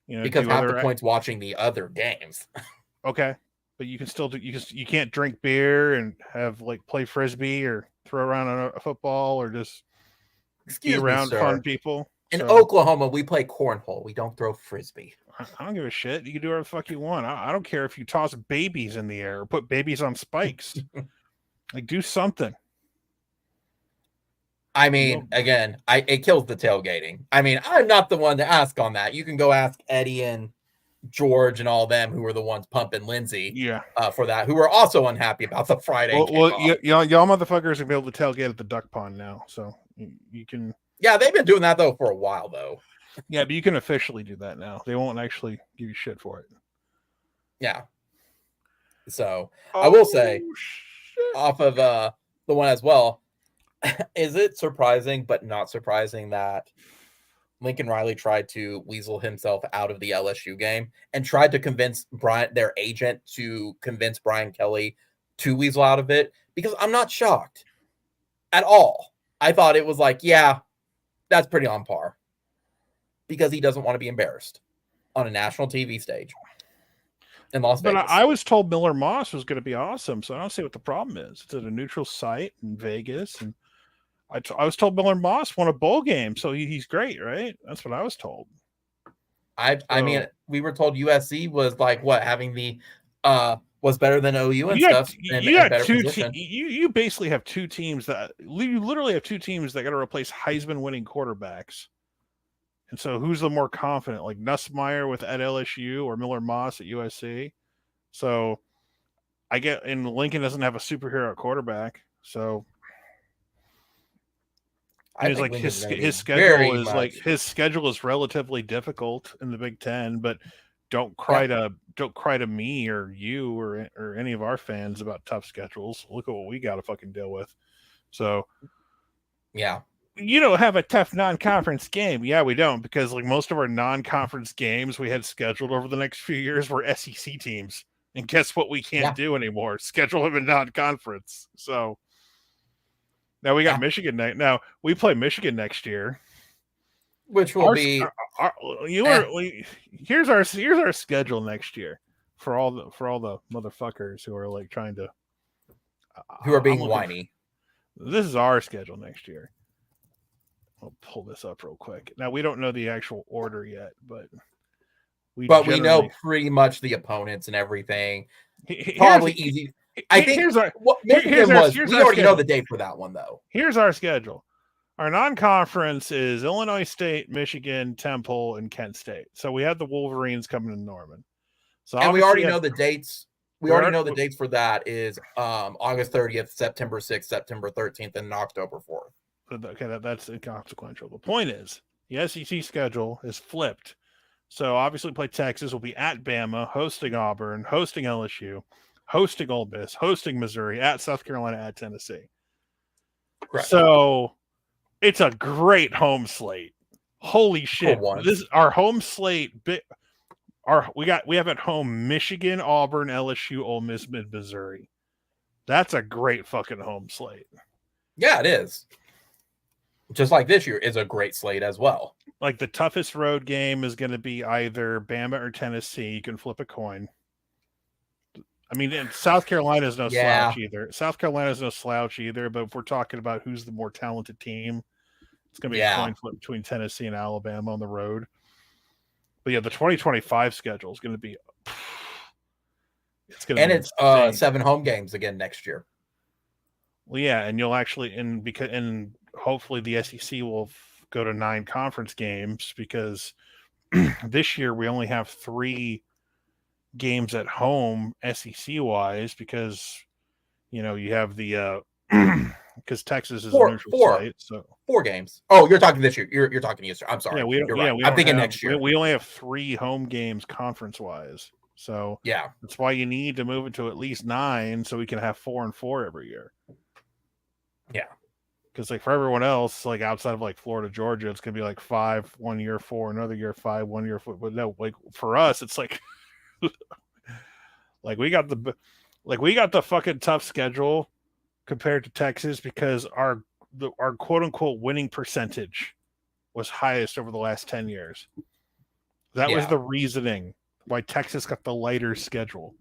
because half the point's watching the other games. Okay, but you can still do. You can't drink beer and have play frisbee or throw around a football or just be around fun people. In So, Oklahoma, we play cornhole. We don't throw frisbee. I don't give a shit. You can do whatever the fuck you want. I don't care if you toss babies in the air or put babies on spikes. Like, do something. I mean, again, it kills the tailgating. I mean, I'm not the one to ask on that. You can go ask Eddie and George and all them who were the ones pumping Lindsay for that, who were also unhappy about the Friday kickoff. Y'all motherfuckers are be able to tailgate at the duck pond now, so you can. Yeah, they've been doing that though for a while though. Yeah, but you can officially do that now. They won't actually give you shit for it. Yeah. So I will say, off of the one as well, is it surprising but not surprising that Lincoln Riley tried to weasel himself out of the LSU game and tried to convince their agent to convince Brian Kelly to weasel out of it? Because I'm not shocked at all. I thought it was like, yeah, that's pretty on par, because he doesn't want to be embarrassed on a national TV stage in Las Vegas. But I was told Miller Moss was going to be awesome, so I don't see what the problem is. It's at a neutral site in Vegas, and I was told Miller Moss won a bowl game, so he's great, right? That's what I was told. I mean, we were told USC was like having the was better than OU and stuff. You basically have two teams that you literally have two teams that got to replace Heisman winning quarterbacks. And so who's the more confident, like Nussmeier at LSU or Miller Moss at USC? So and Lincoln doesn't have a superhero quarterback. So his schedule is relatively difficult in the Big Ten, but don't cry to me or you or any of our fans about tough schedules. Look at what we got to fucking deal with. So yeah. You don't have a tough non-conference game. Yeah, we don't, because like most of our non-conference games we had scheduled over the next few years were SEC teams. And guess what we can't do anymore? Schedule them in non-conference. So now we got Michigan. Now we play Michigan next year, which will be here's our schedule next year for all the motherfuckers who are like trying to who are being whiny. This is our schedule next year. I'll pull this up real quick. Now we don't know the actual order yet, but we know pretty much the opponents and everything. Probably easy. I think we already know the date for that one though. Here's our schedule. Our non-conference is Illinois State, Michigan, Temple, and Kent State. So we have the Wolverines coming to Norman. So and we already know the dates. We already know the dates for that is August 30th, September 6th, September 13th, and October 4th. Okay, that's inconsequential. The point is, the SEC schedule is flipped. So obviously play Texas. Will be at Bama, hosting Auburn, hosting LSU, hosting Ole Miss, hosting Missouri, at South Carolina, at Tennessee. Correct. So it's a great home slate. Holy shit. This is our home slate. We have at home Michigan, Auburn, LSU, Ole Miss, Missouri. That's a great fucking home slate. Yeah, it is. Just like this year is a great slate as well. Like the toughest road game is going to be either Bama or Tennessee. You can flip a coin. I mean, South Carolina is no slouch either. South Carolina is no slouch either. But if we're talking about who's the more talented team, it's going to be a coin flip between Tennessee and Alabama on the road. But yeah, the 2025 schedule is going to be. It's 7 home games again next year. Well, yeah, and you'll actually hopefully the SEC will go to 9 conference games, because this year we only have 3 games at home SEC wise, because you have the because Texas is a neutral site. So 4 games. Oh, you're talking this year. You're talking yesterday. I'm sorry. I'm thinking next year. We only have 3 home games conference wise. So yeah, that's why you need to move it to at least 9 so we can have 4 and 4 every year. Yeah. Because like for everyone else, like outside of like Florida, Georgia, it's gonna be like 5 1 year, 4 another year, 5 1 year, 4. But no, like for us, it's like like we got the fucking tough schedule compared to Texas, because our quote unquote winning percentage was highest over the last 10 years. That was the reasoning why Texas got the lighter schedule.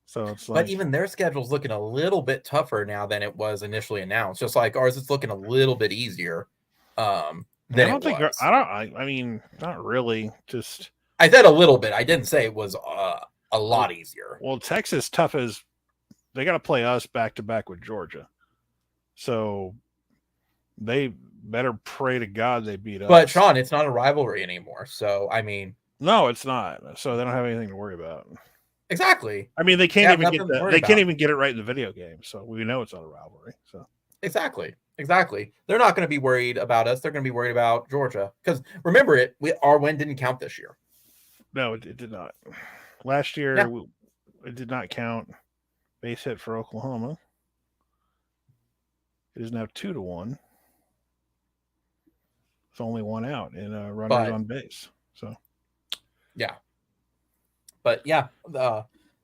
So it's like, but even their schedule's looking a little bit tougher now than it was initially announced. Just like ours, it's looking a little bit easier than than I it don't think was. I mean, not really. Just I said a little bit. I didn't say it was a lot easier. well, Texas tough as they got to play us back to back with Georgia, so they better pray to God they beat us. But Sean, it's not a rivalry anymore. So I mean, no, it's not. So they don't have anything to worry about. exactly. I mean, they can't even get they can't even get it right in the video game. So we know it's not a rivalry. So exactly. They're not going to be worried about us. They're going to be worried about Georgia because remember, our win didn't count this year. No, it did not. Last year, it did not count. Base hit for Oklahoma. It is now 2-1. It's only one out in runners on base. So, yeah. But yeah,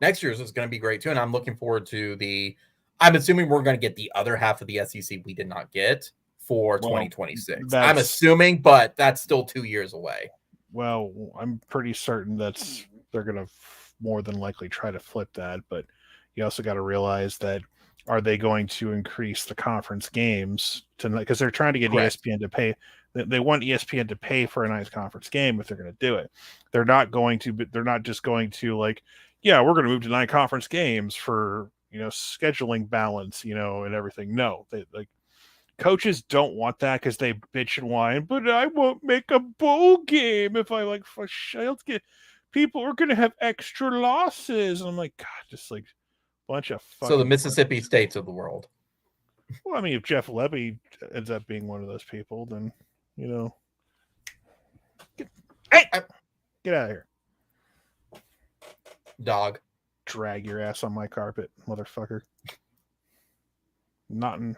next year's is going to be great too, and I'm looking forward to the. I'm assuming we're going to get the other half of the SEC we did not get for 2026. I'm assuming, but that's still 2 years away. Well, I'm pretty certain they're going to more than likely try to flip that, but you also got to realize that are they going to increase the conference games because they're trying to get ESPN to pay. They want ESPN to pay for a nice conference game if they're going to do it. They're not just going to like, yeah, we're going to move to 9 conference games for, scheduling balance, and everything. No, coaches don't want that because they bitch and whine, but I won't make a bowl game if I people are going to have extra losses. And I'm like, God, just like a bunch of fucking. So the Mississippi States of the world. Well, I mean, if Jeff Levy ends up being one of those people, then, get out of here. Dog. Drag your ass on my carpet, motherfucker. Not in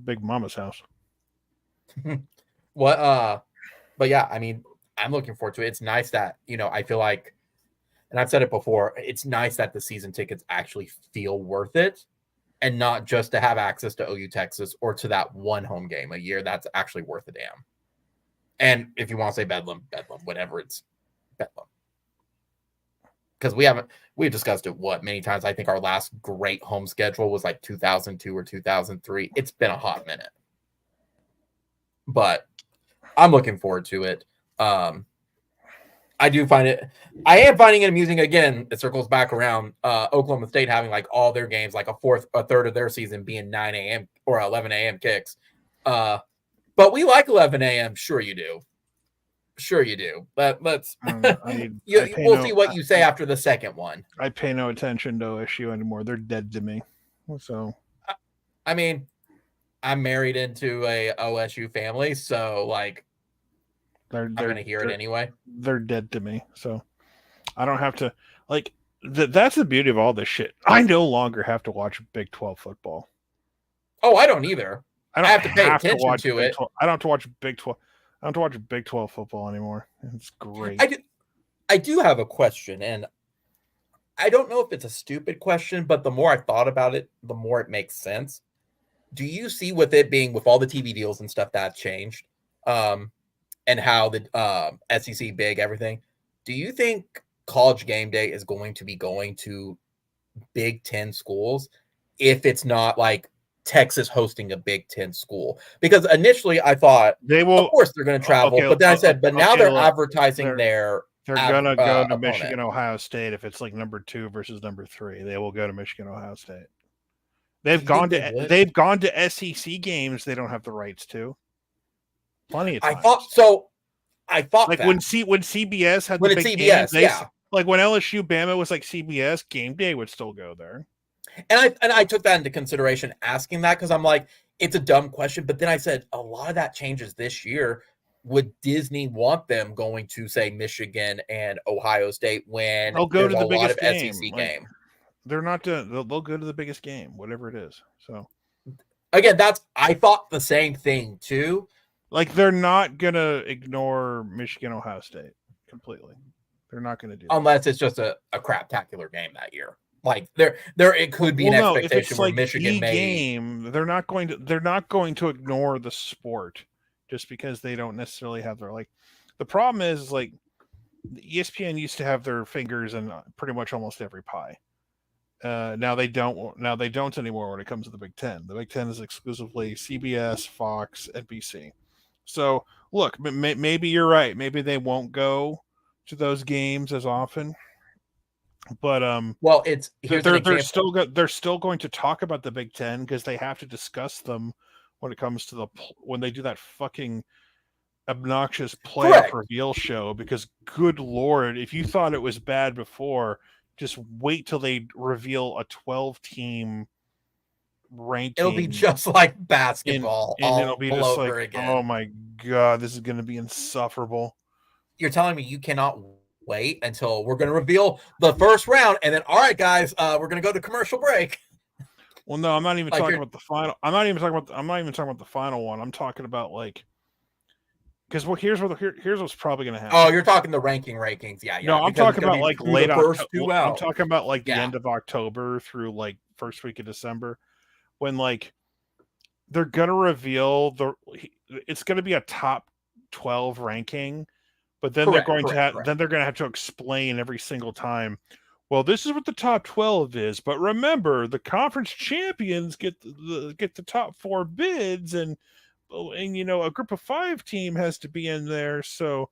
Big Mama's house. But yeah, I mean, I'm looking forward to it. It's nice that, I feel like, and I've said it before, it's nice that the season tickets actually feel worth it and not just to have access to OU Texas or to that one home game a year. That's actually worth a damn. And if you want to say Bedlam, whatever, it's Bedlam. Because we've discussed it many times. I think our last great home schedule was like 2002 or 2003. It's been a hot minute, but I'm looking forward to it. I am finding it amusing. Again, it circles back around Oklahoma State having like all their games, like a third of their season being 9 a.m. or 11 a.m. kicks. But we like 11 a.m. Sure you do. Let's. We'll see what you say after the second one. I pay no attention to OSU anymore. They're dead to me. So, I mean, I'm married into a OSU family, so like, I'm gonna hear it anyway. They're dead to me, so I don't have to like. That's the beauty of all this shit. I no longer have to watch Big 12 football. Oh, I don't either. I have to pay attention to it. I don't have to watch Big 12. I don't have to watch Big 12 football anymore. It's great. I do have a question, and I don't know if it's a stupid question, but the more I thought about it, the more it makes sense. Do you see with it being with all the TV deals and stuff that changed, and how the SEC big everything? Do you think College Game Day is going to be going to Big Ten schools if it's not like Texas hosting a Big Ten school? Because initially I thought they will, of course, they're going to travel, but then I said, but now they're advertising they're going to go to Michigan, Ohio State. If it's like number 2 versus number 3, they will go to Michigan, Ohio State. They've gone to SEC games. They don't have the rights to. Plenty of times. I thought like that. when CBS had the big games, like when LSU Bama was like CBS, Game Day would still go there. And I took that into consideration asking that because I'm like, it's a dumb question. But then I said a lot of that changes this year. Would Disney want them going to say Michigan and Ohio State when they'll go to the biggest SEC game? They're not they'll go to the biggest game, whatever it is. So again, I thought the same thing too. Like they're not gonna ignore Michigan, Ohio State completely. They're not gonna do that. Unless it's just a craptacular game that year. Like there it could be an expectation where Michigan game. They're not going to ignore the sport just because they don't necessarily have their like. The problem is like ESPN used to have their fingers in pretty much almost every pie. Now they don't anymore when it comes to the Big Ten. The Big Ten is exclusively CBS, Fox, NBC. So look, maybe you're right. Maybe they won't go to those games as often. But well, here's an example. they're still going to talk about the Big Ten because they have to discuss them when it comes to when they do that fucking obnoxious playoff reveal show. Because good lord, if you thought it was bad before, just wait till they reveal a 12-team ranking. It'll be just like basketball, and it'll be just over like, again. oh my god, this is going to be insufferable. You're telling me you cannot wait until we're going to reveal the first round, and then, all right, guys, we're going to go to commercial break. Well, no, I'm not even talking about the final. I'm not even talking about the final one. I'm talking about because here's what's probably going to happen. Oh, you're talking the rankings, yeah. No, I'm talking about late October. I'm talking about the end of October through first week of December, when they're going to reveal it's going to be a top 12 ranking. But then they're going to have to explain every single time. Well, this is what the top 12 is, but remember, the conference champions get the top 4 bids, and a group of 5 team has to be in there. So,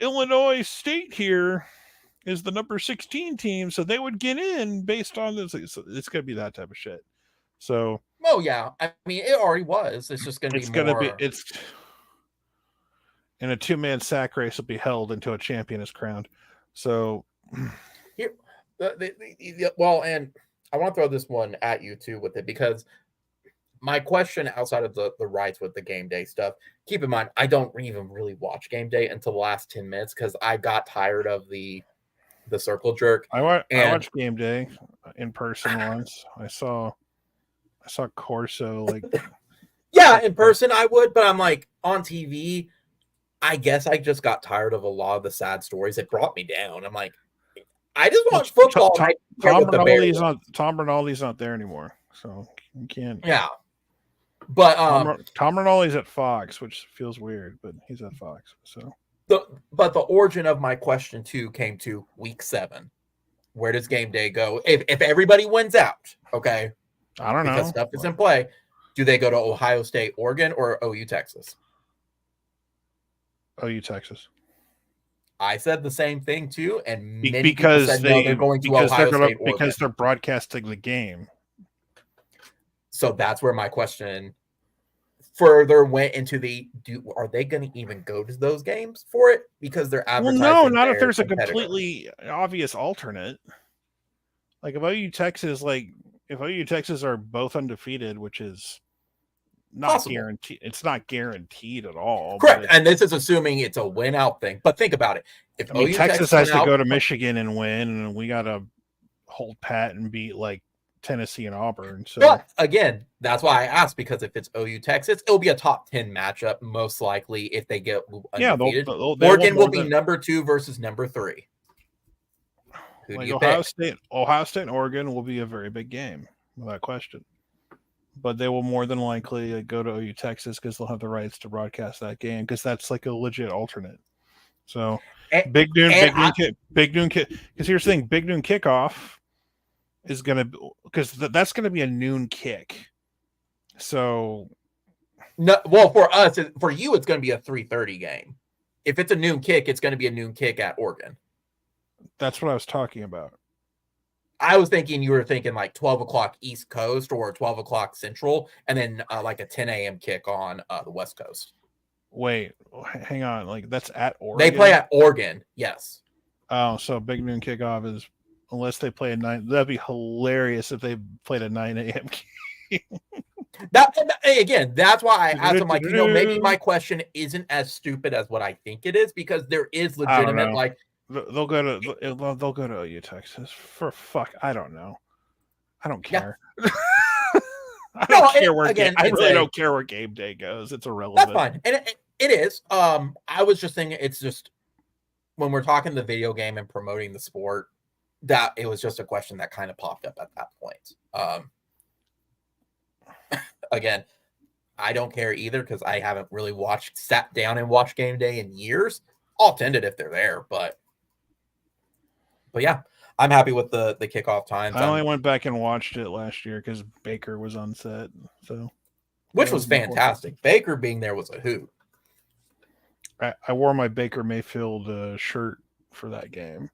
Illinois State here is the number 16 team, so they would get in based on this. It's going to be that type of shit. So. Oh yeah, I mean it already was. It's just going to be more. And a 2-man sack race will be held until a champion is crowned. So, here, well, and I want to throw this one at you too with it, because my question outside of the rights with the game day stuff. Keep in mind, I don't even really watch game day until the last 10 minutes because I got tired of the circle jerk. I watched game day in person once. I saw Corso yeah, in person I would, but I'm on TV. I guess I just got tired of a lot of the sad stories. It brought me down. I'm I just watch football. Tom Rinaldi's not there anymore, so you can't. Yeah, but Tom Rinaldi's at Fox, which feels weird, but he's at Fox. So, but the origin of my question too came to week 7. Where does game day go if everybody wins out? Okay. I don't know. Because stuff is in play. Do they go to Ohio State, Oregon, or OU, Texas? OU, Texas. I said the same thing too, and many because people said no, they're going to Ohio State, Oregon. Because they're broadcasting the game. So that's where my question further went into are they going to even go to those games for it? Because they're advertising. Well, no, not if there's a completely obvious alternate. If OU Texas are both undefeated, which is not guaranteed. It's not guaranteed at all. Correct. And this is assuming it's a win out thing. But think about it. If Texas has to go to Michigan and win, and we got to hold pat and beat Tennessee and Auburn. So, but again, that's why I asked, because if it's OU Texas, it'll be a top 10 matchup, most likely, if they get undefeated. Oregon will be number 2 versus number 3. Who do you Ohio pick? Ohio State and Oregon will be a very big game, without question. But they will more than likely go to OU Texas because they'll have the rights to broadcast that game, because that's a legit alternate. So Big Noon kick. Because here's the thing: Big Noon kickoff is because that's gonna be a noon kick. So, no, well, for us, for you, it's gonna be a 3:30 game. If it's a noon kick, it's gonna be a noon kick at Oregon. That's what I was talking about. I was thinking you were thinking 12 o'clock East Coast or 12 o'clock Central, and then a 10 a.m. kick on the West Coast. Wait, hang on. That's at Oregon? They play at Oregon, yes. Oh, so Big Noon kickoff is, unless they play at 9, that'd be hilarious if they played at 9 a.m. Again, that's why I asked them, maybe my question isn't as stupid as what I think it is, because there is legitimate, they'll go to OU Texas for I don't know. I don't care. Yeah. I really don't care where game day goes. It's irrelevant. That's fine. And it is. I was just thinking, it's just when we're talking the video game and promoting the sport, that it was just a question that kind of popped up at that point. Again, I don't care either, because I haven't really sat down and watched game day in years. I'll attend it if they're there, but yeah, I'm happy with the kickoff times. I only went back and watched it last year because Baker was on set. So which was fantastic. Baker being there was a hoot. I wore my Baker Mayfield shirt for that game.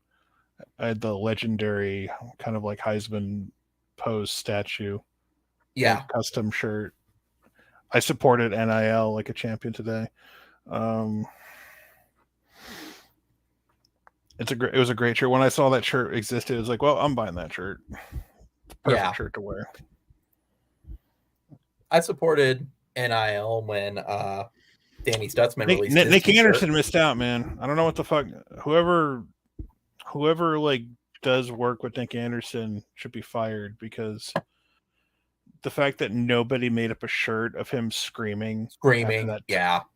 I had the legendary kind of like Heisman pose statue. Yeah. Custom shirt. I supported NIL like a champion today. It was a great shirt. When I saw that shirt existed, it was like, well, I'm buying that shirt. Perfect shirt to wear. I supported NIL when Danny Stutzman released Nick Anderson missed out, man. I don't know what the fuck. Whoever like does work with Nick Anderson should be fired, because the fact that nobody made up a shirt of him screaming that,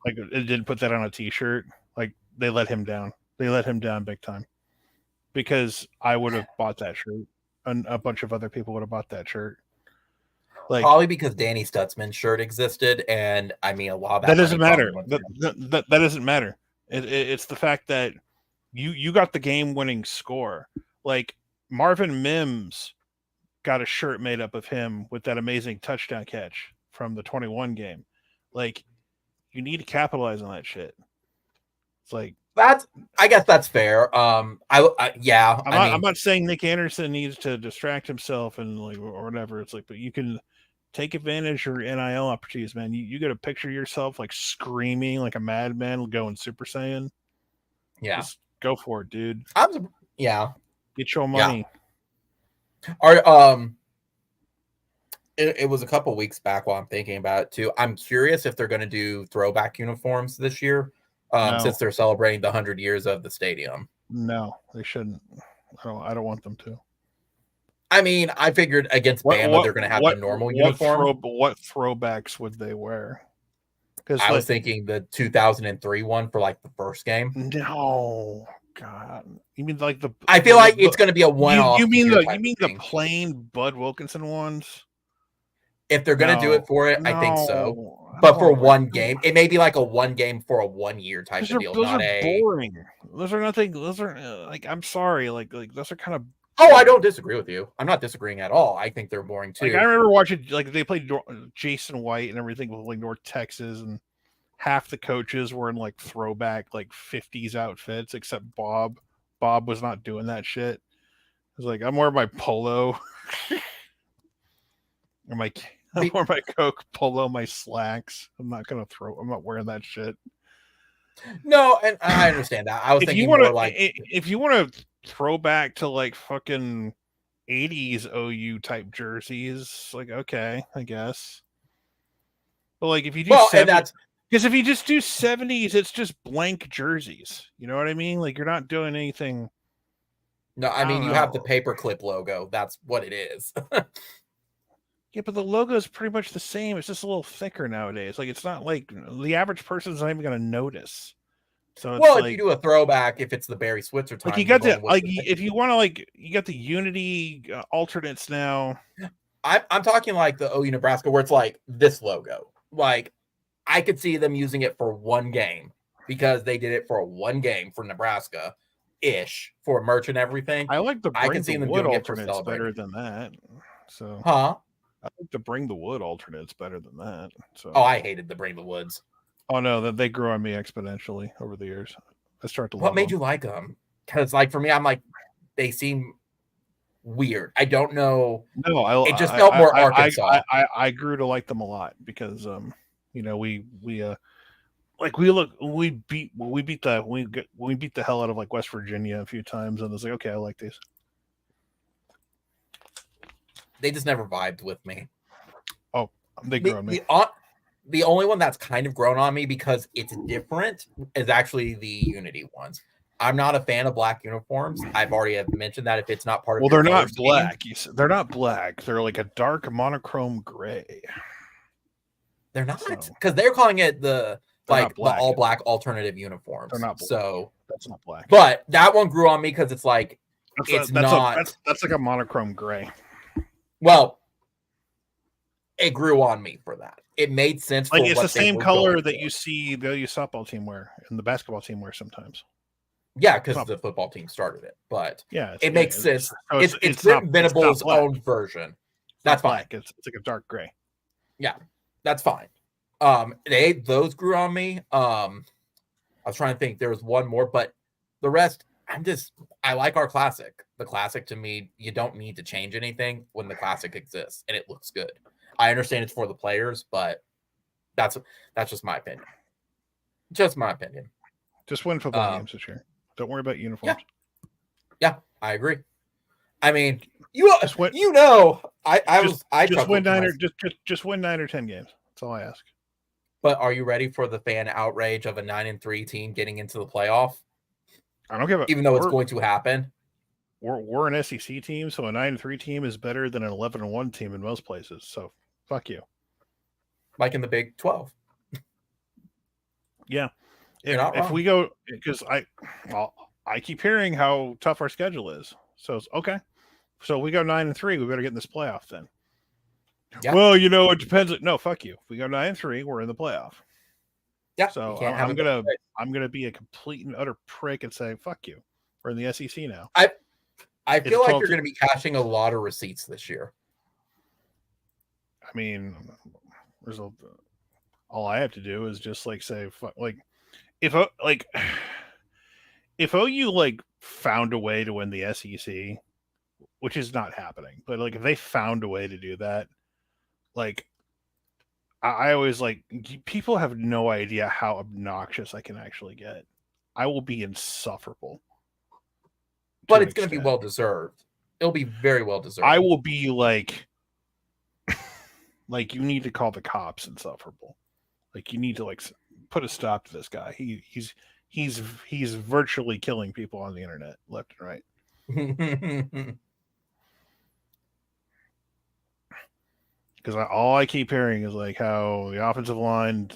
like it didn't put that on a t-shirt, like they let him down. They let him down big time, because I would have bought that shirt and a bunch of other people would have bought that shirt. Like, probably because Danny Stutzman's shirt existed, and I mean a lot of that doesn't matter. That doesn't matter. It's the fact that you got the game-winning score. Like Marvin Mims got a shirt made up of him with that amazing touchdown catch from the 21 game. Like, you need to capitalize on that shit. It's like I guess that's fair. I'm not saying Nick Anderson needs to distract himself and like or whatever. It's like, but you can take advantage of your NIL opportunities, man. You got to picture yourself like screaming like a madman, going Super Saiyan. Yeah, just go for it, dude. Get your money. It was a couple weeks back while I'm thinking about it too. I'm curious if they're going to do throwback uniforms this year, since they're celebrating the 100 years of the stadium. No, they shouldn't. I don't want them to. I mean, I figured against Bama they're going to have the normal uniform. What throwbacks would they wear? Because I was thinking the 2003 one for like the first game. No, God, you mean like the? I feel like it's going to be a one-off. You mean the plain Bud Wilkinson ones? If they're going to do it for it, I think so. But for one game, it may be like a one game for a 1 year type of deal. Those are boring. Those are nothing. Those are like, I'm sorry, like those are kind of. Oh, I don't disagree with you. I'm not disagreeing at all. I think they're boring too. Like, I remember watching, like, they played Jason White and everything with like North Texas, and half the coaches were in like throwback like 50s outfits, except Bob. Bob was not doing that shit. I was like, I'm wearing my polo. I'm wearing my Coke polo, my slacks. I'm not wearing that shit. No, and I understand that. I was thinking more like, if you want to throw back to like fucking 80s OU type jerseys, like, okay, I guess. But like, if you do because if you just do 70s, it's just blank jerseys. You know what I mean? Like, you're not doing anything. No, I mean, you have the paperclip logo. That's what it is. Yeah, but the logo is pretty much the same. It's just a little thicker nowadays. Like, it's not like the average person's not even going to notice. So it's if you do a throwback, if it's the Barry Switzer time, like, you got if you want to, like, you got the Unity alternates now. I'm talking like the OU Nebraska, where it's like this logo. Like, I could see them using it for one game because they did it for one game for Nebraska ish for merch and everything. I like I can see them doing alternates better than that. So, I like to bring the wood alternates better than that. So, I hated the bring the woods. Oh no, that they grew on me exponentially over the years. I start to. What made you like them? Because, like, for me, I'm like, they seem weird. I don't know. No, it just felt more Arkansas. I grew to like them a lot because, you know, we beat the hell out of like West Virginia a few times, and I was like, okay, I like these. They just never vibed with me. Oh, they grew on me. The only one that's kind of grown on me because it's different is actually the Unity ones. I'm not a fan of black uniforms. I've already mentioned that if it's not part of they're not black. They're not black. They're like a dark monochrome gray. They're not, because they're calling it the all black alternative uniforms. They're not black. So that's not black. But that one grew on me because it's like that's like a monochrome gray. Well, it grew on me for that. It made sense. Like, it's the same color that you see the OU softball team wear and the basketball team wear sometimes. Yeah, because the football team started it. But yeah, it makes sense. It's Venable's own version. That's fine. It's like a dark gray. Yeah, that's fine. Those grew on me. I was trying to think. There was one more, but the rest, I like our classic. The classic to me, you don't need to change anything when the classic exists and it looks good. I understand it's for the players, but that's just my opinion. Just my opinion. Just win football games this year. Don't worry about uniforms. Yeah, I agree. I mean, I just win 9 or 10 games. That's all I ask. But are you ready for the fan outrage of a 9-3 team getting into the playoff? I don't give a. Even though it's going to happen. We're an SEC team, so a 9-3 team is better than an 11-1 team in most places. So fuck you. Like in the Big 12. Yeah. If we go, because I keep hearing how tough our schedule is. So it's okay. So we go 9-3, we better get in this playoff then. Yeah. Well, it depends. No, fuck you. If we go 9-3, we're in the playoff. Yeah. So I'm gonna be a complete and utter prick and say fuck you. We're in the SEC now. I feel like you're going to be cashing a lot of receipts this year. I mean, all I have to do is just say if OU found a way to win the SEC, which is not happening, but if they found a way to do that, I always people have no idea how obnoxious I can actually get. I will be insufferable. But it's going to be well deserved. It'll be very well deserved. I will be you need to call the cops insufferable. You need to put a stop to this guy. He's virtually killing people on the internet left and right. Because all I keep hearing is how the offensive line,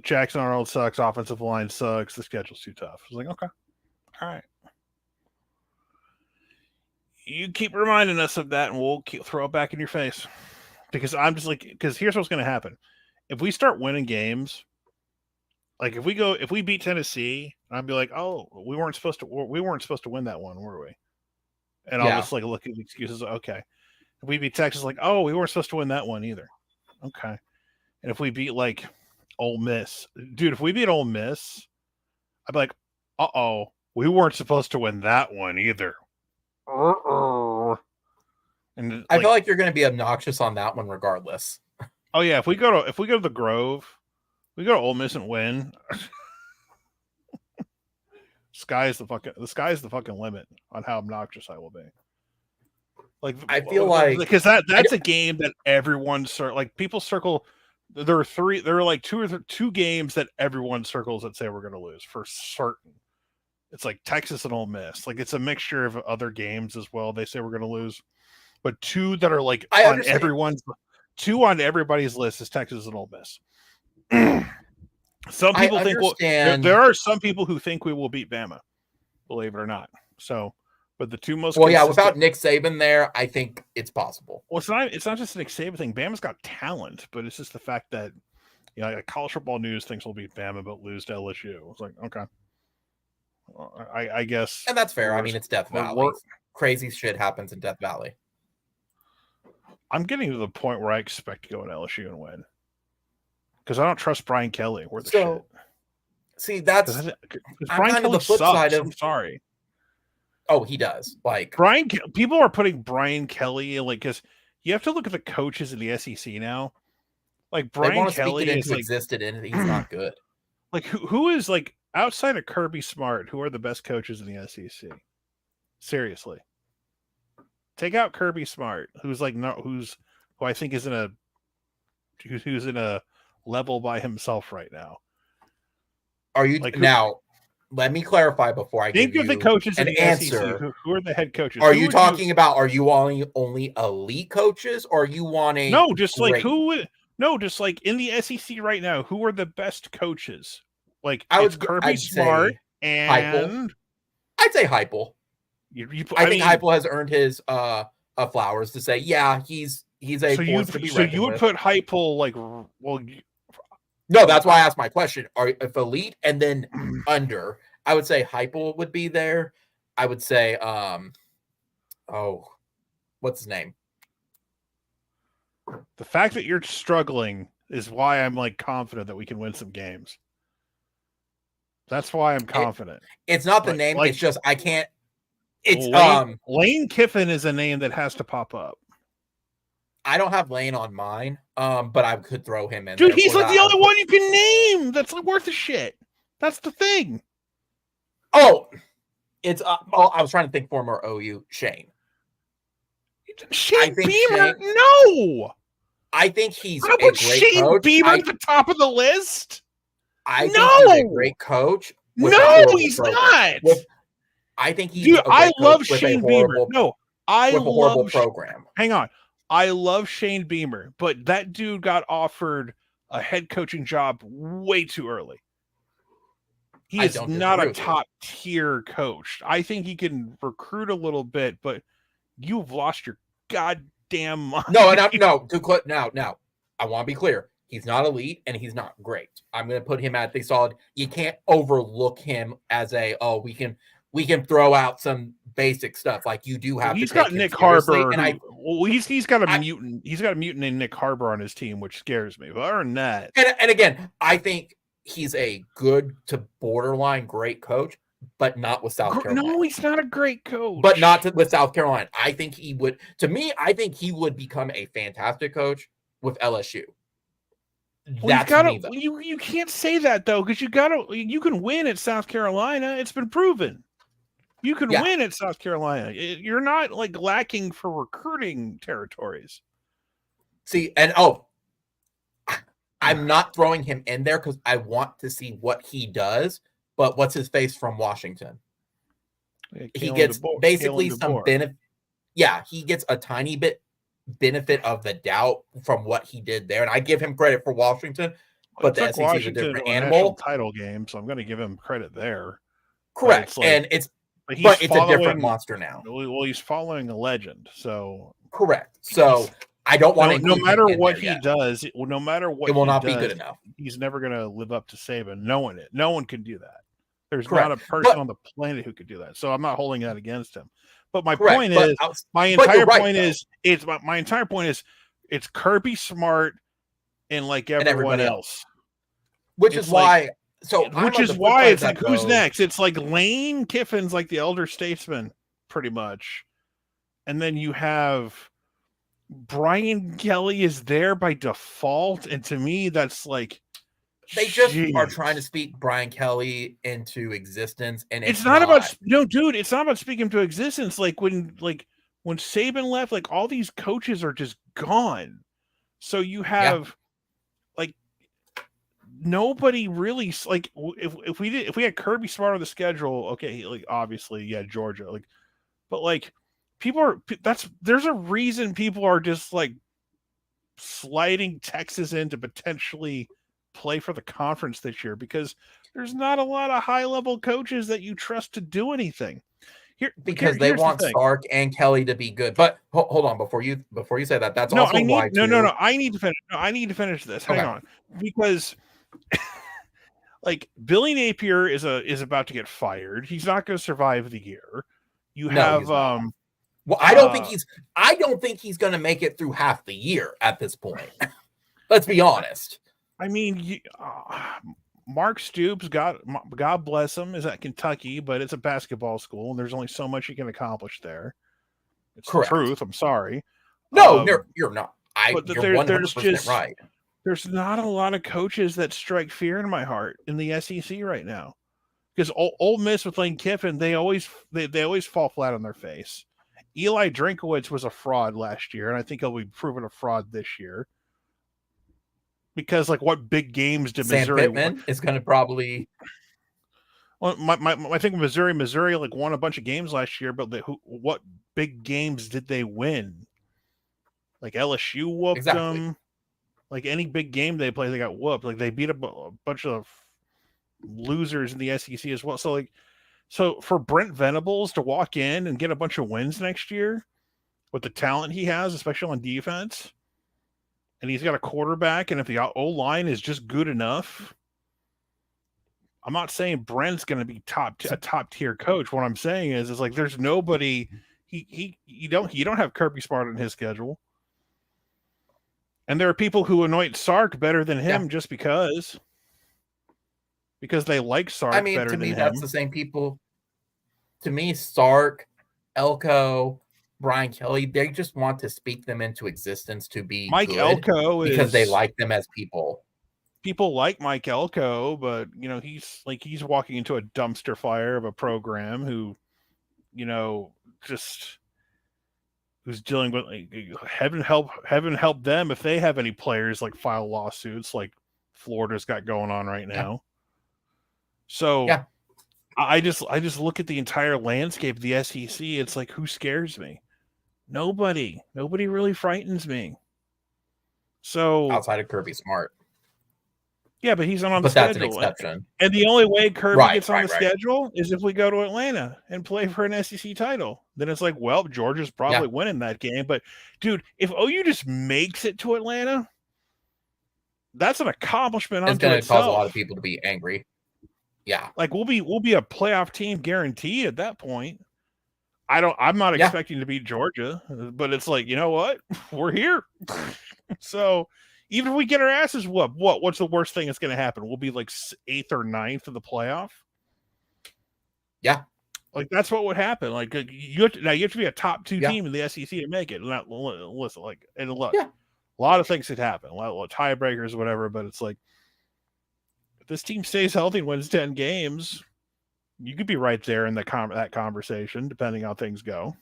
Jackson Arnold sucks, offensive line sucks, the schedule's too tough. I was okay, all right. You keep reminding us of that, and we'll throw it back in your face. Because I'm just because here's what's going to happen: if we start winning games, if we beat Tennessee, I'd be oh, we weren't supposed to win that one, were we? And I'll just look at the excuses. Okay, if we beat Texas, oh, we weren't supposed to win that one either. Okay, and if we beat Ole Miss, dude, if we beat Ole Miss, I'd be uh-oh, we weren't supposed to win that one either. And I feel like you're going to be obnoxious on that one regardless. Oh yeah, if we go to the Grove, we go to Ole Miss and win. The sky's the fucking limit on how obnoxious I will be. I feel because that's a game that everyone people circle. There are two games that everyone circles that say we're going to lose for certain. It's Texas and Ole Miss. It's a mixture of other games as well. They say we're going to lose, but two that are two on everybody's list is Texas and Ole Miss. Some people think there are some people who think we will beat Bama, believe it or not. So, but the two most without Nick Saban there, I think it's possible. Well, it's not just a Nick Saban thing. Bama's got talent, but it's just the fact that college football news thinks we'll beat Bama but lose to LSU. It's okay. I guess, and that's fair. I mean, it's Death Valley. Crazy shit happens in Death Valley. I'm getting to the point where I expect to go in LSU and win because I don't trust Brian Kelly. Shit. See, that's Brian Kelly the flip sucks. Side of. I'm sorry. Oh, he does. People are putting Brian Kelly because you have to look at the coaches in the SEC now. Brian Kelly is existed and he's not good. Who is outside of Kirby Smart, who are the best coaches in the SEC? Seriously. Take out Kirby Smart, who's who I think is who's in a level by himself right now. Are you now? Let me clarify before I think give of the coaches an in the answer. SEC. Who are the head coaches? Are you talking about? Are you only elite coaches, or are you wanting? No, just who? No, just in the SEC right now. Who are the best coaches? Kirby Smart and Heupel. I'd say Heupel. I think Heupel has earned his flowers to say, yeah, he's a force to be reckoned with. So you would put Heupel no, that's why I asked my question. If elite and then under, I would say Heupel would be there. I would say what's his name? The fact that you're struggling is why I'm like confident that we can win some games. That's why I'm confident. It's not the name. It's just I can't. It's Lane Kiffin is a name that has to pop up. I don't have Lane on mine, but I could throw him in. Dude, he's like the only one you can name that's like worth a shit. That's the thing. Oh, it's I was trying to think former OU Shane. Shane Beamer? No. I think he's a great Shane coach. Beamer at the top of the list. I think he's a great coach. No, he's not. I think he's. Dude, I love Shane Beamer. No, I love a horrible program. Hang on, I love Shane Beamer, but that dude got offered a head coaching job way too early. He is not a top tier coach. I think he can recruit a little bit, but you've lost your goddamn mind. No. Now, I want to be clear. He's not elite and he's not great. I'm going to put him at the solid. You can't overlook him as we can throw out some basic stuff. Like you do have. He's got Nick Harbor, and he's got a mutant. He's got a mutant named Nick Harbor on his team, which scares me. But other than that, and again, I think he's a good to borderline great coach, but not with South Carolina. No, he's not a great coach. But not with South Carolina. I think he would. To me, I think he would become a fantastic coach with LSU. You can't say that though, because you can win at South Carolina. It's been proven. You can win at South Carolina. You're not like lacking for recruiting territories. See, and I'm not throwing him in there because I want to see what he does. But what's his face from Washington? He gets basically some benefit. Yeah, he gets a tiny bit benefit of the doubt from what he did there, and I give him credit for Washington. But the SEC is a different animal. Title game, so I'm going to give him credit there. Correct, but it's a different monster now. Well, he's following a legend, so correct. So I don't want to. No matter what he does, no matter what, it will not be good enough. He's never going to live up to Saban. No one can do that. There's not a person on the planet who could do that. So I'm not holding that against him. But my point is, my entire point is, it's Kirby Smart and like everyone else. Which is why it's like who's next? It's like Lane Kiffin's like the elder statesman, pretty much, and then you have Brian Kelly is there by default, and to me that's like they just are trying to speak Brian Kelly into existence, and it's not about it's not about speaking him to existence. Like when Saban left, like all these coaches are just gone, so you have like nobody really like if we had Kirby Smart on the schedule, okay, like obviously Georgia, like, but like there's a reason people are just like sliding Texas in to potentially play for the conference this year, because there's not a lot of high level coaches that you trust to do anything here, because they want Sark and Kelly to be good. But hold on, before you say that, that's also why I need to finish this. Hang on, because like Billy Napier is about to get fired. He's not going to survive the year. Well, I don't think he's going to make it through half the year at this point. Let's be honest. I mean, Mark Stoops, God bless him, is at Kentucky, but it's a basketball school, and there's only so much you can accomplish there. It's the truth. I'm sorry. No, you're not. You're 100% right. There's not a lot of coaches that strike fear in my heart in the SEC right now, because Ole Miss with Lane Kiffin, they always fall flat on their face. Eli Drinkowitz was a fraud last year, and I think he'll be proven a fraud this year. Because like, what big games did Missouri? Sam Pittman is going to probably. Well, I think Missouri like won a bunch of games last year, but what big games did they win? Like LSU whooped them. Like any big game they played, they got whooped. Like they beat a bunch of losers in the SEC as well. So for Brent Venables to walk in and get a bunch of wins next year with the talent he has, especially on defense. And he's got a quarterback, and if the O-line is just good enough, I'm not saying Brent's going to be a top tier coach. What I'm saying is like there's nobody. You don't have Kirby Smart on his schedule, And there are people who anoint Sark better than him just because they like Sark better than him. To me, that's the same people. To me, Sark, Elko, Brian Kelly, they just want to speak them into existence to be Mike good Elko because they like them as people. People like Mike Elko, but he's walking into a dumpster fire of a program who, just who's dealing with heaven help them if they have any players like file lawsuits like Florida's got going on right now. So I just look at the entire landscape of the SEC. It's like, who scares me? Nobody really frightens me. So outside of Kirby Smart. Yeah, but he's not on the but schedule. That's an exception. And the only way Kirby gets on the schedule is if we go to Atlanta and play for an SEC title. Then it's like, well, Georgia's probably winning that game. But, dude, if OU just makes it to Atlanta, that's an accomplishment unto itself. It's going to cause a lot of people to be angry. Yeah. Like, we'll be a playoff team guaranteed at that point. I'm not expecting to beat Georgia, but it's like, you know what? We're here. So even if we get our asses whooped, what's the worst thing that's going to happen? We'll be like 8th or 9th in the playoff. Yeah. Like, that's what would happen. Like, you have to be a top 2 team in the SEC to make it. Not listen, like, and look, a lot of things could happen, a lot of tiebreakers, whatever. But it's like, if this team stays healthy and wins 10 games, you could be right there in that conversation, depending on how things go.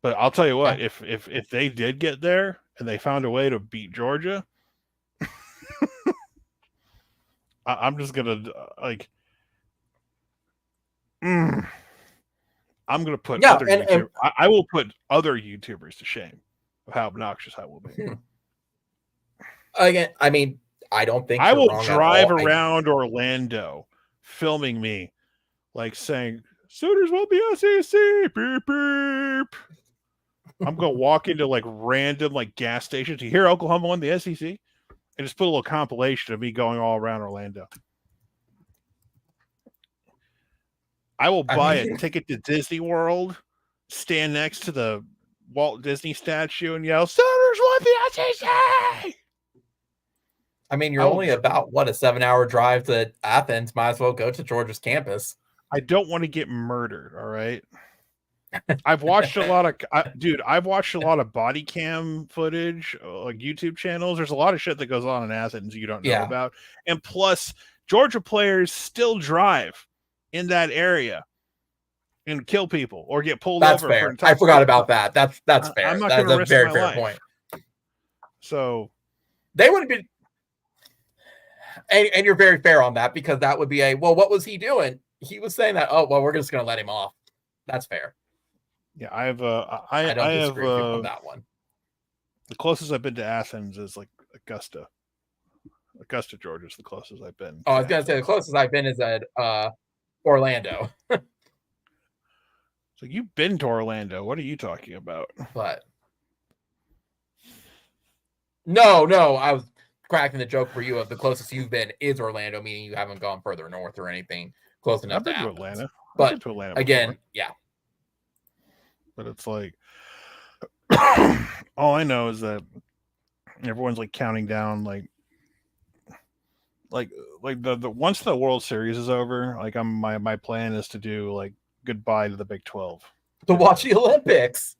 But I'll tell you what, if they did get there and they found a way to beat Georgia, I'm just gonna I'm gonna put other YouTubers. I will put other YouTubers to shame of how obnoxious I will be. Again, I mean, I don't think I will drive around Orlando filming me, like saying, Sooners won't be SEC. Beep, beep. I'm going to walk into like random like gas stations. You hear Oklahoma won the SEC? And just put a little compilation of me going all around Orlando. I will buy a ticket to Disney World, stand next to the Walt Disney statue and yell, Sooners won the SEC! I mean, you're only about, a 7-hour drive to Athens. Might as well go to Georgia's campus. I don't want to get murdered, all right? I've watched a lot of body cam footage, like YouTube channels. There's a lot of shit that goes on in Athens you don't know about. And plus, Georgia players still drive in that area and kill people or get pulled over. Fair. I forgot about that. That's fair. I'm not going to risk very my fair life. Point. So they would have been, and you're very fair on that, because that would be what was he doing? He was saying that, we're just going to let him off. That's fair. Yeah, I don't disagree with you on that one. The closest I've been to Athens is like Augusta. Augusta, Georgia is the closest I've been. I was going to say the closest I've been is at Orlando. So you've been to Orlando. What are you talking about? But no, I was cracking the joke for you of the closest you've been is Orlando, meaning you haven't gone further north or anything close enough. I've been to Atlanta. But I've been to Atlanta again, before. yeah. But it's like, all I know is that everyone's like counting down, like the once the World Series is over, like my plan is to do like goodbye to the Big 12. To watch the Olympics.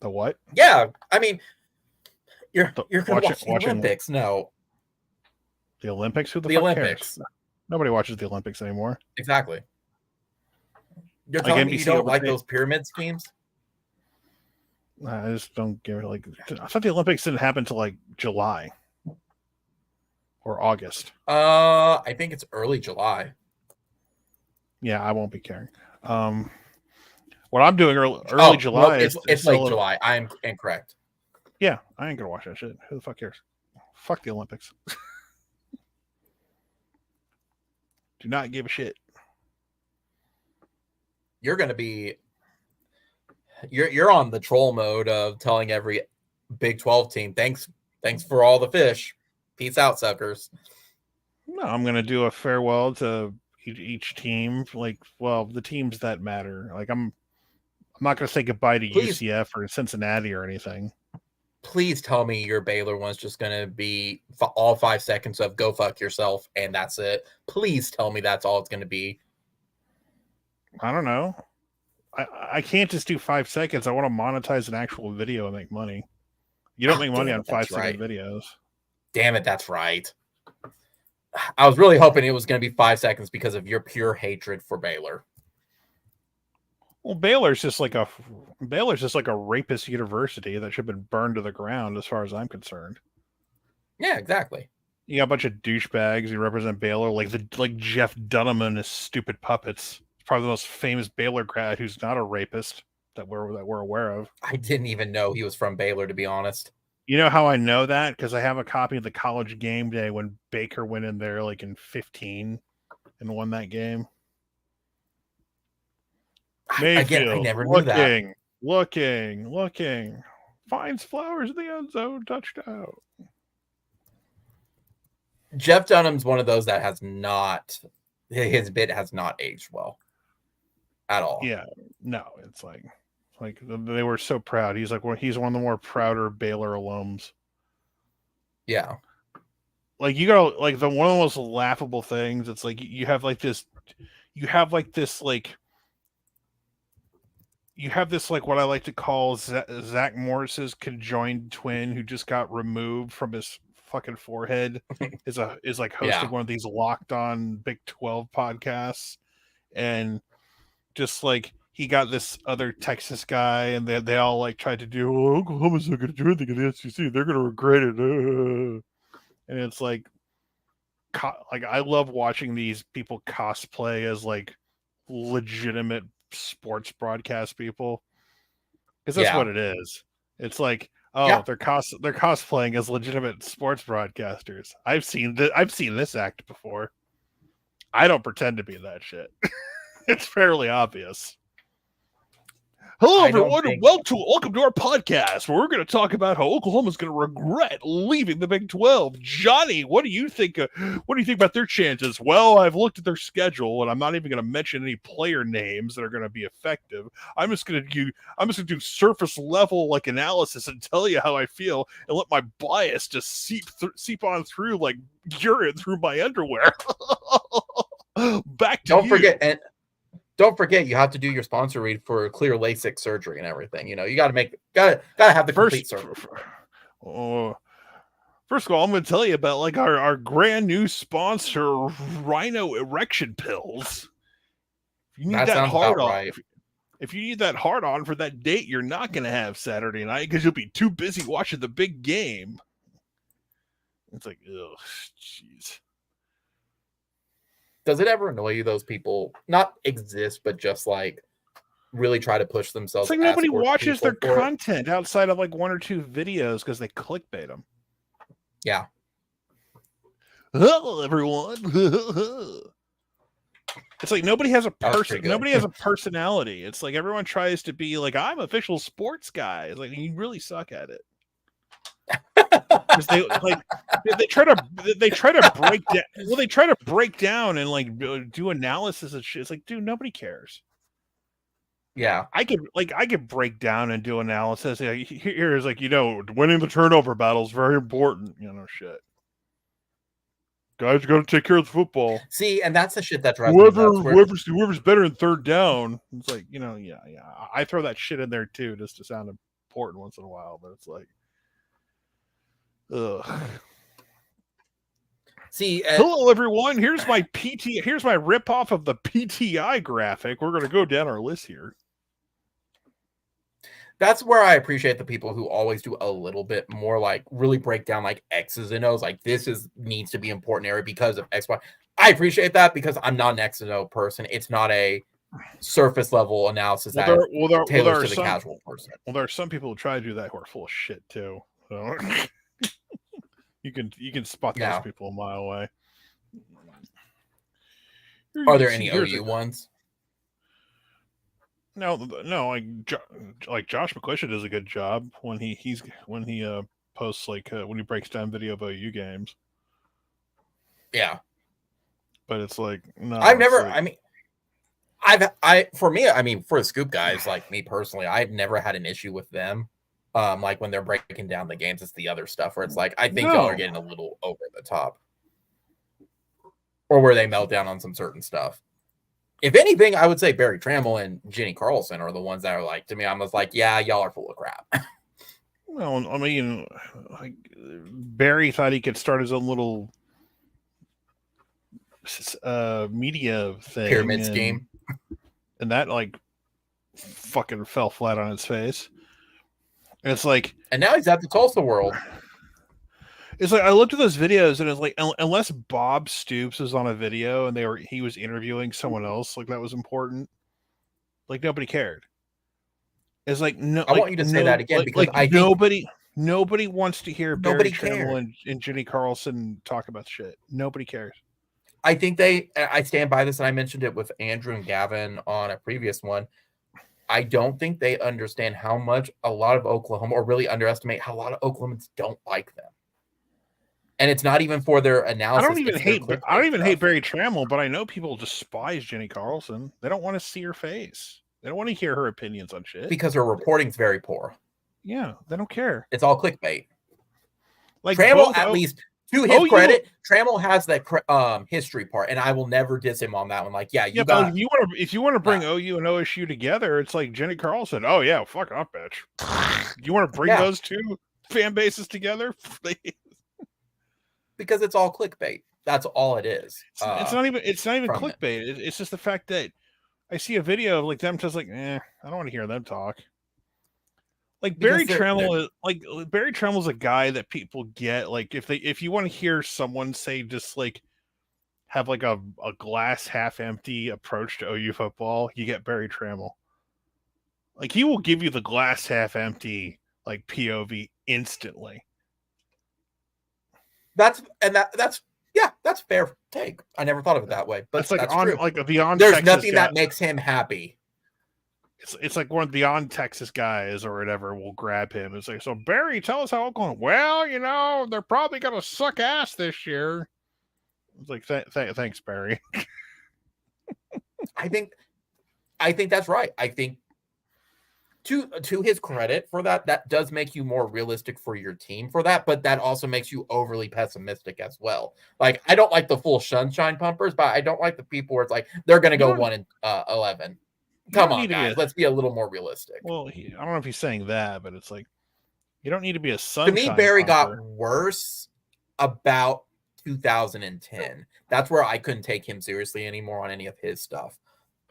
The what? Yeah, I mean, you're going to watch the Olympics. No. The Olympics? Who the Olympics? Cares? Nobody watches the Olympics anymore. Exactly. You're telling me you don't like those pyramid schemes? I just don't give it. Like, I thought the Olympics didn't happen till like July or August. I think it's early July. Yeah, I won't be caring. What I'm doing early July is it's late July. I am incorrect. Yeah, I ain't gonna watch that shit. Who the fuck cares? Fuck the Olympics. Do not give a shit. You're going to be you're on the troll mode of telling every Big 12 team, thanks for all the fish. Peace out, suckers. No, I'm going to do a farewell to each team, like, well, the teams that matter. Like, I'm not going to say goodbye to UCF or Cincinnati or anything. Please tell me your Baylor one's just going to be all 5 seconds of go fuck yourself, and that's it. Please tell me that's all it's going to be. I don't know. I can't just do 5 seconds. I want to monetize an actual video and make money. You don't make money on 5-second videos. Damn it, that's right. I was really hoping it was going to be 5 seconds because of your pure hatred for Baylor. Well, Baylor's just like a rapist university that should have been burned to the ground, as far as I'm concerned. Yeah, exactly. You got a bunch of douchebags who represent Baylor, like Jeff Dunham and his stupid puppets. He's probably the most famous Baylor grad who's not a rapist that we're aware of. I didn't even know he was from Baylor, to be honest. You know how I know that? Because I have a copy of the College Game Day when Baker went in there like in 15 and won that game. Again, I never knew that. Looking. Finds flowers in the end zone. Touchdown. Jeff Dunham's one of those that has not, his bit has not aged well at all. Yeah, no, it's like they were so proud. He's like, well, he's one of the more prouder Baylor alums. Yeah. Like you got like one of the most laughable things. It's like you have this what I like to call Zach Morris's conjoined twin who just got removed from his fucking forehead is like hosting one of these Locked On Big 12 podcasts, and just like he got this other Texas guy, and they all like tried to do, oh, Oklahoma's not going to do anything in the SEC. They're going to regret it. And it's like I love watching these people cosplay as like legitimate sports broadcast people, because that's what it is. It's like, they're cosplaying as legitimate sports broadcasters. I've seen this act before. I don't pretend to be that shit. It's fairly obvious. Hello, everyone, and welcome to our podcast, where we're going to talk about how Oklahoma's going to regret leaving the Big 12. Johnny, what do you think? What do you think about their chances? Well, I've looked at their schedule, and I'm not even going to mention any player names that are going to be effective. I'm just going to do surface level like analysis and tell you how I feel, and let my bias just seep on through like urine through my underwear. Back to you. Don't forget, you have to do your sponsor read for clear LASIK surgery and everything. You know, you got to have the complete surgery. First of all, I'm going to tell you about like our brand new sponsor, Rhino Erection Pills. If you need that hard on, right. If you need that hard on for that date you're not going to have Saturday night because you'll be too busy watching the big game. It's like, ugh, jeez. Does it ever annoy you those people not exist, but just like really try to push themselves? It's like nobody watches their content outside of like 1 or 2 videos because they clickbait them. Yeah. Hello, everyone. It's like nobody has a person. Nobody has a personality. It's like everyone tries to be like, I'm official sports guy. It's like, you really suck at it. They try to break down. Well, they try to break down and like do analysis and shit. It's like, dude, nobody cares. Yeah, I could break down and do analysis. Here's like, winning the turnover battle is very important. Shit. Guys, got to take care of the football. See, and that's the shit that drives me nuts. Whoever's better in third down. It's like, yeah. I throw that shit in there too, just to sound important once in a while. But it's like, ugh. See, hello everyone. Here's my ripoff of the PTI graphic. We're gonna go down our list here. That's where I appreciate the people who always do a little bit more, like really break down like X's and O's. Like this needs to be important area because of X, Y. I appreciate that because I'm not an X and O person. It's not a surface level analysis that tailors to the casual person. Well, there are some people who try to do that who are full of shit too. So you can spot those people a mile away. Are there any OU ones? No, like Josh McCuistion does a good job when he posts like when he breaks down video of OU games. Yeah, but it's like no. I've never. Like, for the Scoop guys, like me personally, I've never had an issue with them. Like when they're breaking down the games, it's the other stuff where it's like, I think y'all are getting a little over the top. Or where they melt down on some certain stuff. If anything, I would say Barry Trammell and Jenny Carlson are the ones that are like, to me, I was like, yeah, y'all are full of crap. Well, I mean, like, Barry thought he could start his own little media thing. Pyramid scheme. And that, like, fucking fell flat on its face. And it's like... And now he's at the Tulsa World. It's like I looked at those videos and it's like unless Bob Stoops was on a video and he was interviewing someone else, like that was important. Like nobody cared. It's like no. I want you to say that again because I think nobody wants to hear Barry Trammell and Jenny Carlson talk about shit. Nobody cares. I think I stand by this, and I mentioned it with Andrew and Gavin on a previous one. I don't think they understand how much a lot of Oklahoma, or really underestimate how a lot of Oklahomans don't like them. And it's not even for their analysis. I don't even hate Barry Trammell, but I know people despise Jenny Carlson. They don't want to see her face. They don't want to hear her opinions on shit. Because her reporting's very poor. Yeah, they don't care. It's all clickbait. Like Trammell, at least to his credit, Trammell has that history part, and I will never diss him on that one. Like, yeah, if you want to bring OU and OSU together, it's like Jenny Carlson. Oh yeah, fuck up, bitch. You want to bring those two fan bases together? Because it's all clickbait. That's all it is. It's not even clickbait. It's just the fact that I see a video of like them just like, I don't want to hear them talk. Like Barry Trammell is a guy that people get. Like if you want to hear someone say just like have like a glass half empty approach to OU football, you get Barry Trammell. Like he will give you the glass half empty like POV instantly. That's a fair take. I never thought of it that way, but it's like that's on true. like the on. There's Texas nothing guy. that makes him happy. It's like one of the on Texas guys or whatever will grab him and say, "So Barry, tell us how Oklahoma." Well, they're probably gonna suck ass this year. It's like thanks, Barry. I think that's right. I think to his credit for that does make you more realistic for your team for that, but that also makes you overly pessimistic as well. Like I don't like the full sunshine pumpers, but I don't like the people where it's like they're going to go 1-11. Come on, guys, let's be a little more realistic. Well, I don't know if he's saying that, but it's like you don't need to be a sunshine. To me, Barry pumper. got worse about 2010. That's where I couldn't take him seriously anymore on any of his stuff.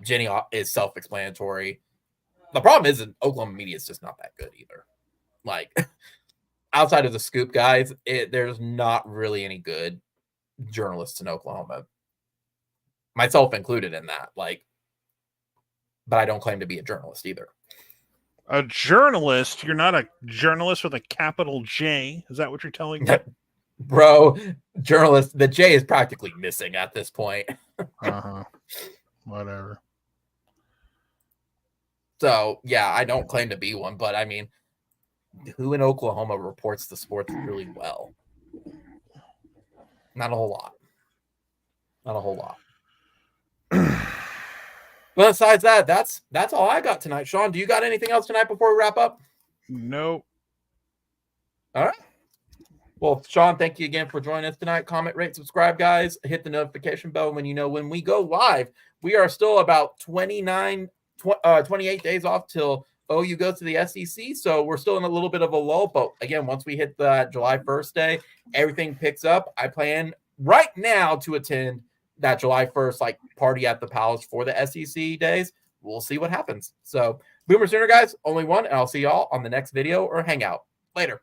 Jenny is self-explanatory. The problem is that Oklahoma media is just not that good either. Like, outside of the scoop guys, there's not really any good journalists in Oklahoma. Myself included in that. Like, but I don't claim to be a journalist either. A journalist? You're not a journalist with a capital J. Is that what you're telling me? Bro, journalist, the J is practically missing at this point. Whatever. So, yeah, I don't claim to be one, but I mean, who in Oklahoma reports the sports really well? Not a whole lot. Not a whole lot. But besides that, that's all I got tonight. Sean, do you got anything else tonight before we wrap up? Nope. All right. Well, Sean, thank you again for joining us tonight. Comment, rate, subscribe, guys. Hit the notification bell when you know when we go live. We are still about 28 days off till OU goes to the SEC. So we're still in a little bit of a lull. But again, once we hit the July 1st day, everything picks up. I plan right now to attend that July 1st like party at the Palace for the SEC days. We'll see what happens. So Boomer Sooner, guys, only one. And I'll see y'all on the next video or hangout. Later.